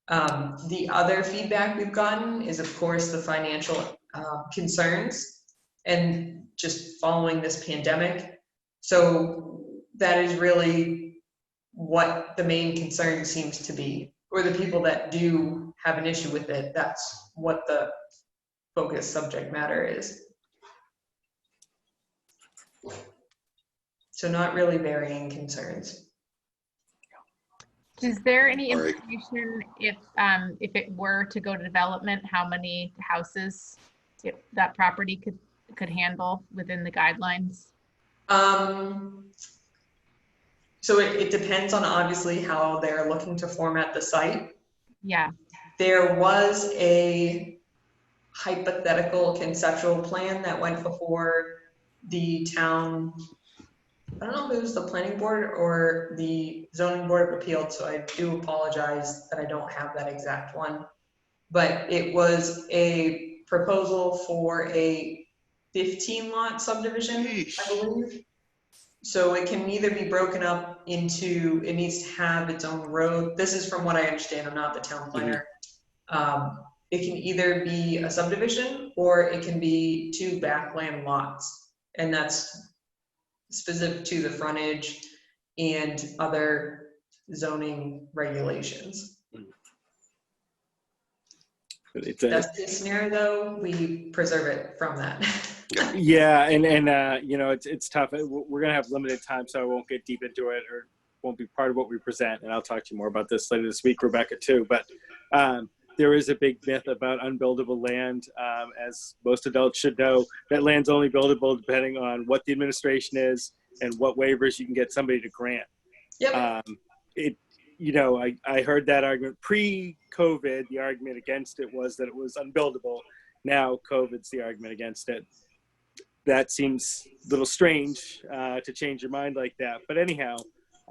The other feedback we've gotten is, of course, the financial concerns and just following this pandemic. So that is really what the main concern seems to be, or the people that do have an issue with it. That's what the focus subject matter is. So not really varying concerns. Is there any All right. information if it were to go to development, how many houses that property could handle within the guidelines? So it depends on obviously how they're looking to format the site. Yeah. There was a hypothetical conceptual plan that went before the town, I don't know if it was the planning board or the zoning board of appeals, so I do apologize that I don't have that exact one. But it was a proposal for a 15-lot subdivision, I believe. So it can either be broken up into, it needs to have its own road. This is from what I understand, I'm not the town planner. It can either be a subdivision or it can be 2 backland lots. And that's specific to the frontage and other zoning regulations. Best case scenario though, we preserve it from that. Yeah, and it's tough. We're gonna have limited time, so I won't get deep into it, or won't be part of what we present. And I'll talk to you more about this later this week, Rebecca, too. But there is a big myth about unbuildable land, as most adults should know. That land's only buildable depending on what the administration is and what waivers you can get somebody to grant. Yep. I heard that argument pre-COVID. The argument against it was that it was unbuildable. Now COVID's the argument against it. That seems a little strange to change your mind like that. But anyhow,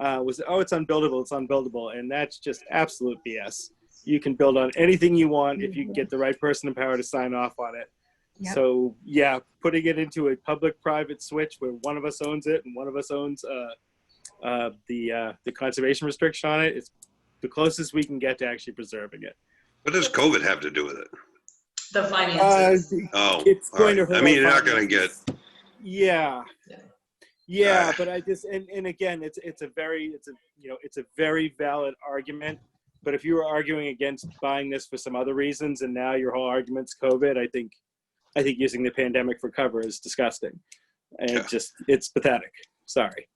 it's unbuildable, and that's just absolute BS. You can build on anything you want if you can get the right person in power to sign off on it. Yep. So yeah, putting it into a public-private switch where one of us owns it and one of us owns the conservation restriction on it, it's the closest we can get to actually preserving it. What does COVID have to do with it? The finances. Oh, It's all going right. to hurt. I mean, our you're not going to get. finances. Yeah. Yeah, but I just and again, it's a very valid argument. But if you were arguing against buying this for some other reasons, and now your whole argument's COVID, I think using the pandemic for cover is disgusting, and it's pathetic. Sorry.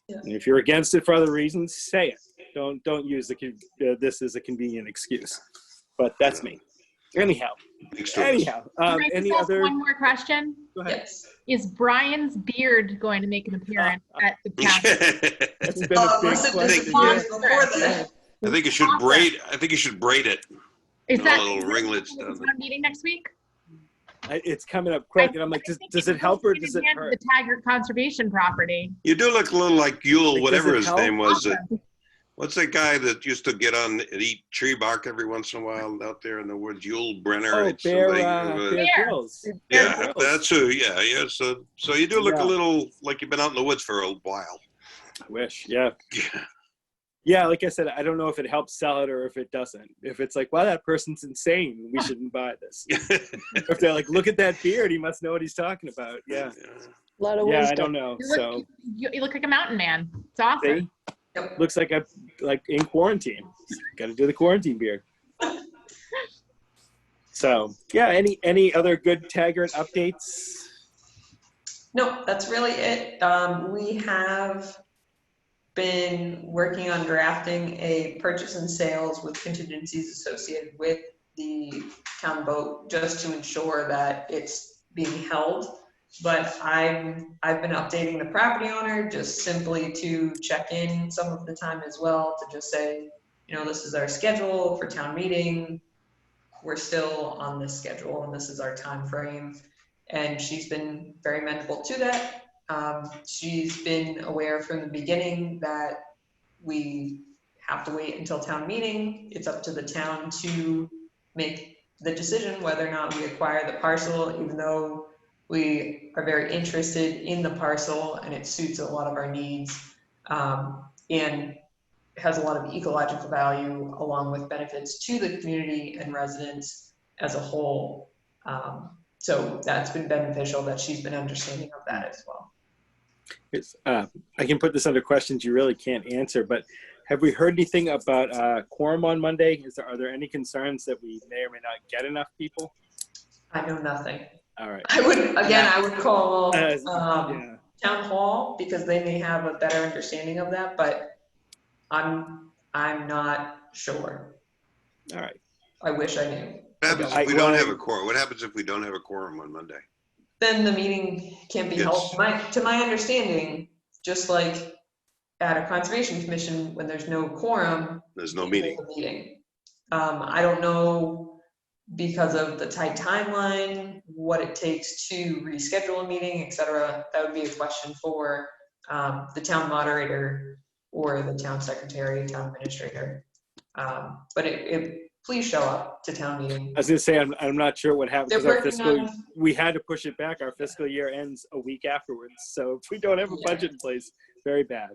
Yeah. And if you're against it for other reasons, say it. Don't use this as a convenient excuse. But that's me. Anyhow. Can I Any just ask other? one more question? Go ahead. Yes. Is Brian's beard going to make an appearance at the town? That's been a big Unless it question. disappears before then. I think you should braid. I think you should braid it. Is that little ringlets the down town there. meeting next week? It's coming up quick, and I'm like, does it help or does it hurt? The Taggart Conservation Property. You do look a little like Yule, Like, whatever does it his name help? was. What's that guy that used to get on and eat tree bark every once in a while out there in the woods? Yule Brenner. Oh, It's Bear Bear. Grylls. yeah, Grylls. that's who. Yeah. So you do look Yeah. a little like you've been out in the woods for a while. I wish, yeah. Yeah, like I said, I don't know if it helps sell it or if it doesn't. If it's like, wow, that person's insane, we shouldn't buy this. If they're like, look at that beard, he must know what he's talking about. Yeah. A lot of Yeah, wisdom. I don't know. So You look like a mountain man. It's awesome. see? Looks like I'm like in quarantine. Got to do the quarantine beard. So yeah, any other good Taggart updates? No, that's really it. We have been working on drafting a purchase and sales with contingencies associated with the town vote, just to ensure that it's being held. But I've been updating the property owner just simply to check in some of the time as well, to just say, this is our schedule for town meeting. We're still on this schedule and this is our time frame. And she's been very amenable to that. She's been aware from the beginning that we have to wait until town meeting. It's up to the town to make the decision whether or not we acquire the parcel, even though we are very interested in the parcel and it suits a lot of our needs, and has a lot of ecological value along with benefits to the community and residents as a whole. So that's been beneficial that she's been understanding of that as well. I can put this under questions you really can't answer, but have we heard anything about quorum on Monday? Are there any concerns that we may or may not get enough people? I know nothing. All right. I would call Yeah. town hall because they may have a better understanding of that, but I'm not sure. All right. I wish I knew. What happens if we don't have a quorum? What happens if we don't have a quorum on Monday? Then the meeting can't be held. To my understanding, just like at a conservation commission, when there's no quorum, There's no meeting. I don't know, because of the tight timeline, what it takes to reschedule a meeting, et cetera. That would be a question for the town moderator or the town secretary, town administrator. But please show up to town meeting. I was gonna say I'm not sure what happens They're because working on- we had to push it back. Our fiscal year ends a week afterwards, so if we don't have a budget in place, very bad.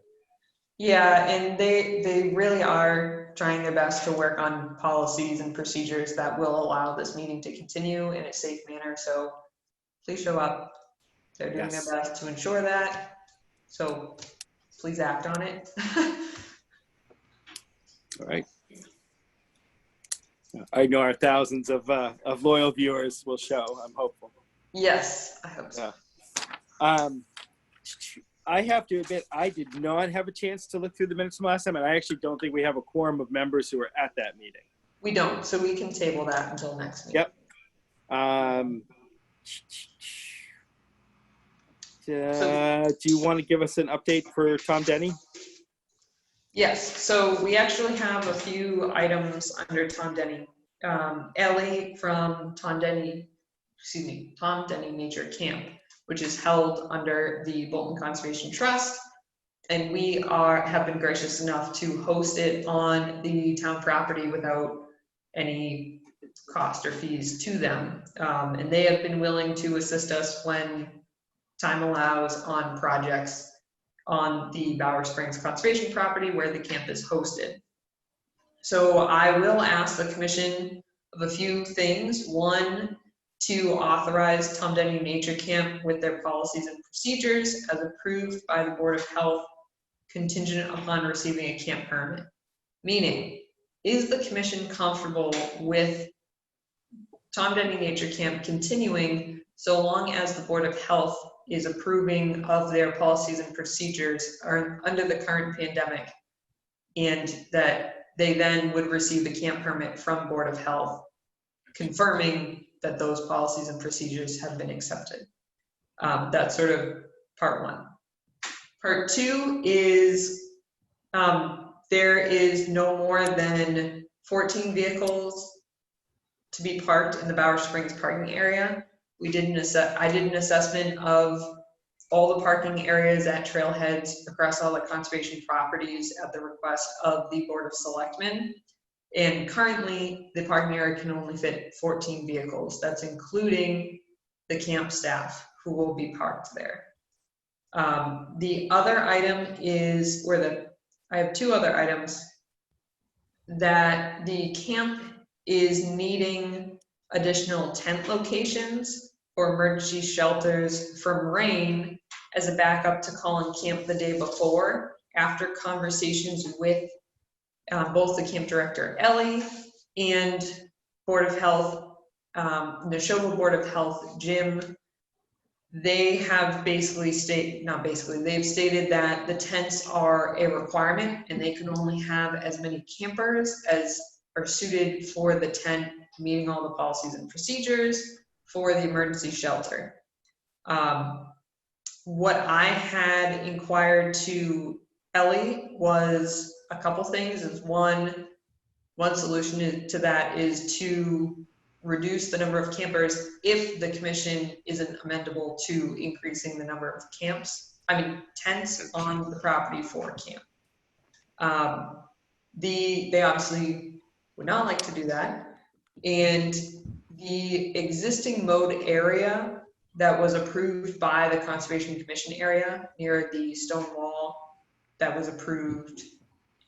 Yeah, and they really are trying their best to work on policies and procedures that will allow this meeting to continue in a safe manner. So please show up. They're doing their best to ensure that. So please act on it. All right. I know our thousands of loyal viewers will show. I'm hopeful. Yes, I hope so. I have to admit, I did not have a chance to look through the minutes from last time, and I actually don't think we have a quorum of members who were at that meeting. We don't, so we can table that until next meeting. Yep. Do you want to give us an update for Tom Denny? Yes, so we actually have a few items under Tom Denny. Ellie from Tom Denny Nature Camp, which is held under the Bolton Conservation Trust. And we have been gracious enough to host it on the town property without any cost or fees to them. And they have been willing to assist us when time allows on projects on the Bower Springs Conservation property where the camp is hosted. So I will ask the commission of a few things. One, to authorize Tom Denny Nature Camp with their policies and procedures as approved by the Board of Health, contingent upon receiving a camp permit. Meaning, is the commission comfortable with Tom Denny Nature Camp continuing so long as the Board of Health is approving of their policies and procedures under the current pandemic, and that they then would receive a camp permit from Board of Health confirming that those policies and procedures have been accepted? That's sort of part one. Part two is there is no more than 14 vehicles to be parked in the Bower Springs parking area. I did an assessment of all the parking areas at trailheads across all the conservation properties at the request of the Board of Selectmen. And currently, the parking area can only fit 14 vehicles. That's including the camp staff who will be parked there. The other item is, I have two other items, that the camp is needing additional tent locations or emergency shelters from rain as a backup to Collin Camp the day before, after conversations with both the camp director, Ellie, and Board of Health, the Shogun Board of Health, Jim. They have they've stated that the tents are a requirement and they can only have as many campers as are suited for the tent, meeting all the policies and procedures for the emergency shelter. What I had inquired to Ellie was a couple things. Is one solution to that is to reduce the number of campers if the commission isn't amendable to increasing the number of tents on the property for camp. They obviously would not like to do that. And the existing mode area that was approved by the Conservation Commission area near the stone wall that was approved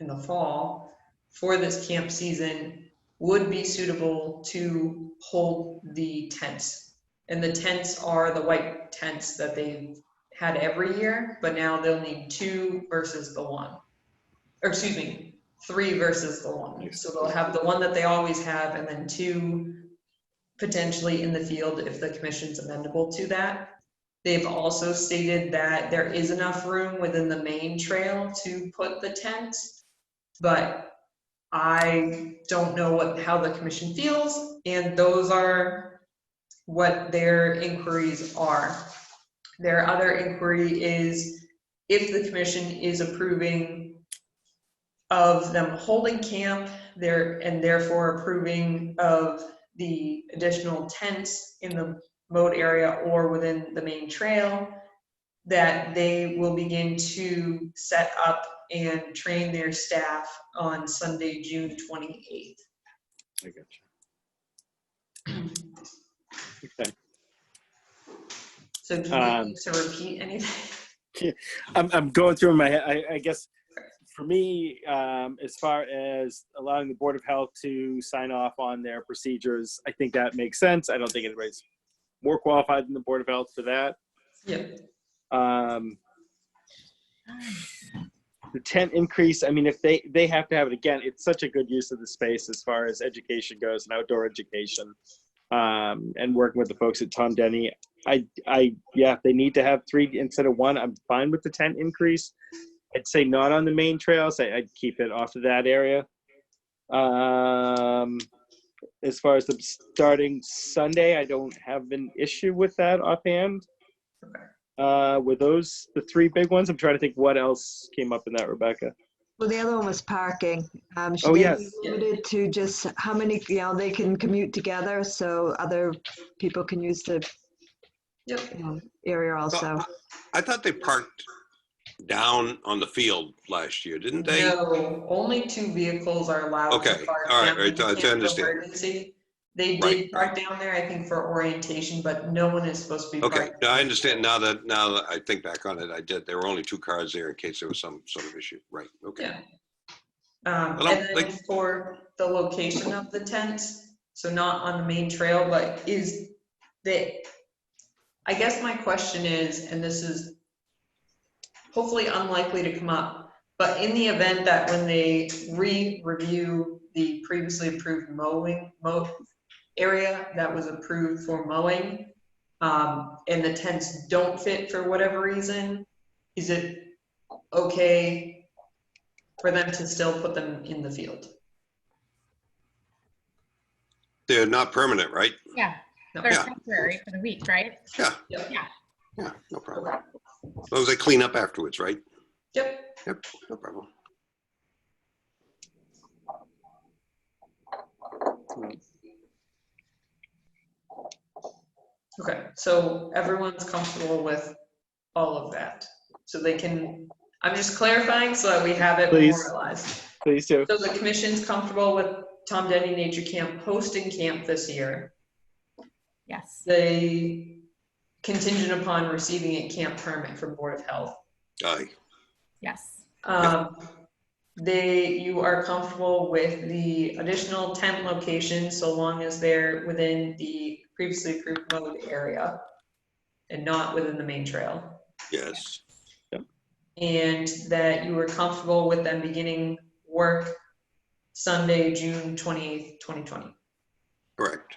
in the fall for this camp season would be suitable to hold the tents. And the tents are the white tents that they've had every year, but now they'll need 2 versus the 1. Or excuse me, 3 versus the 1. So they'll have the one that they always have, and then 2 potentially in the field if the commission's amendable to that. They've also stated that there is enough room within the main trail to put the tents, but I don't know how the commission feels, and those are what their inquiries are. Their other inquiry is if the commission is approving of them holding camp there and therefore approving of the additional tents in the mode area or within the main trail, that they will begin to set up and train their staff on Sunday, June 28th. I got you. Okay. So do you need to repeat anything? I'm going through in my head. I guess for me, as far as allowing the Board of Health to sign off on their procedures, I think that makes sense. I don't think anybody's more qualified than the Board of Health for that. Yep. The tent increase, I mean, if they have to have it, again, it's such a good use of the space as far as education goes and outdoor education, and working with the folks at Tom Denny. Yeah, they need to have 3 instead of 1. I'm fine with the tent increase. I'd say not on the main trails. I'd keep it off of that area. As far as the starting Sunday, I don't have an issue with that offhand. Were those the 3 big ones? I'm trying to think what else came up in that, Rebecca. Well, the other one was parking. Should Oh, they yes. be limited to just how many, they can commute together so other people can use the area also? I thought they parked down on the field last year, didn't they? No, only 2 vehicles are allowed to Okay, park all right, down right, in the I camp for understand. emergency. They Right, did park down there, I think, for orientation, but no one is supposed to be Okay, parked. now I understand. Now that I think back on it, I did. There were only 2 cars there in case there was some sort of issue. Right. Okay. Yeah. But And then for the location of the tents, so not on the main trail, but is that, I guess my question is, and this is hopefully unlikely to come up, but in the event that when they review the previously approved mow area that was approved for mowing, and the tents don't fit for whatever reason, is it okay for them to still put them in the field? they're not permanent, right? Yeah, No. they're Yeah. temporary for the week, right? Yeah. Yep. Yeah. Yeah, no problem. As long as they clean up afterwards, right? Yep. Yep, no problem. Okay, so everyone's comfortable with all of that. So they can, I'm just clarifying so that we have it Please. memorialized. Please do. So the commission's comfortable with Tom Denny Nature Camp hosting camp this year. Yes. They contingent upon receiving a camp permit from Board of Health. Aye. Yes. You are comfortable with the additional tent locations so long as they're within the previously approved mode area and not within the main trail. Yes. And that you were comfortable with them beginning work Sunday, June 28th, 2020. Correct.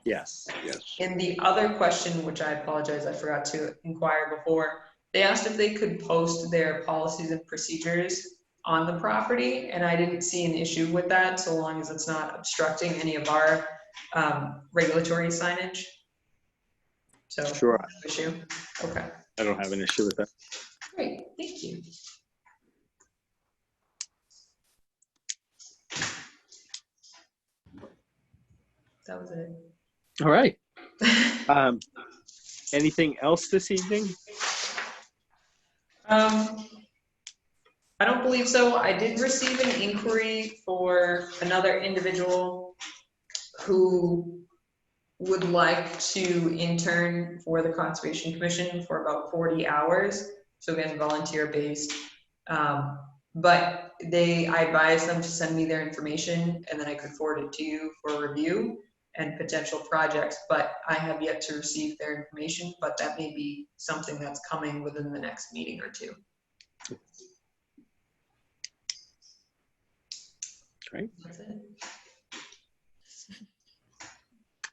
Yes. Yes. And the other question, which I apologize, I forgot to inquire before, they asked if they could post their policies and procedures on the property, and I didn't see an issue with that so long as it's not obstructing any of our regulatory signage. So, Sure. no issue. Okay. I don't have an issue with that. Great, thank you. That was it. All right. Anything else this evening? I don't believe so. I did receive an inquiry for another individual who would like to intern for the Conservation Commission for about 40 hours. So again, volunteer based. But I advised them to send me their information and then I could forward it to you for review and potential projects, but I have yet to receive their information, but that may be something that's coming within the next meeting or two. Great. That's it.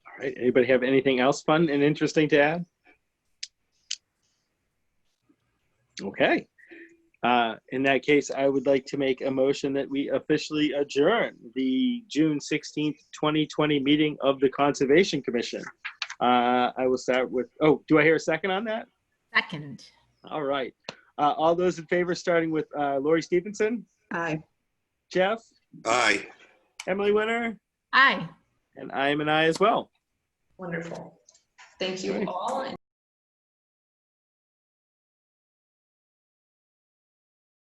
All right. Anybody have anything else fun and interesting to add? Okay. In that case, I would like to make a motion that we officially adjourn the June 16th, 2020 meeting of the Conservation Commission. I will start with, do I hear a second on that? Second. All right. All those in favor, starting with Lori Stevenson, Aye. Jeff, Aye. Emily Winter, Aye. and I am an aye as well. Wonderful. Thank you Great. all.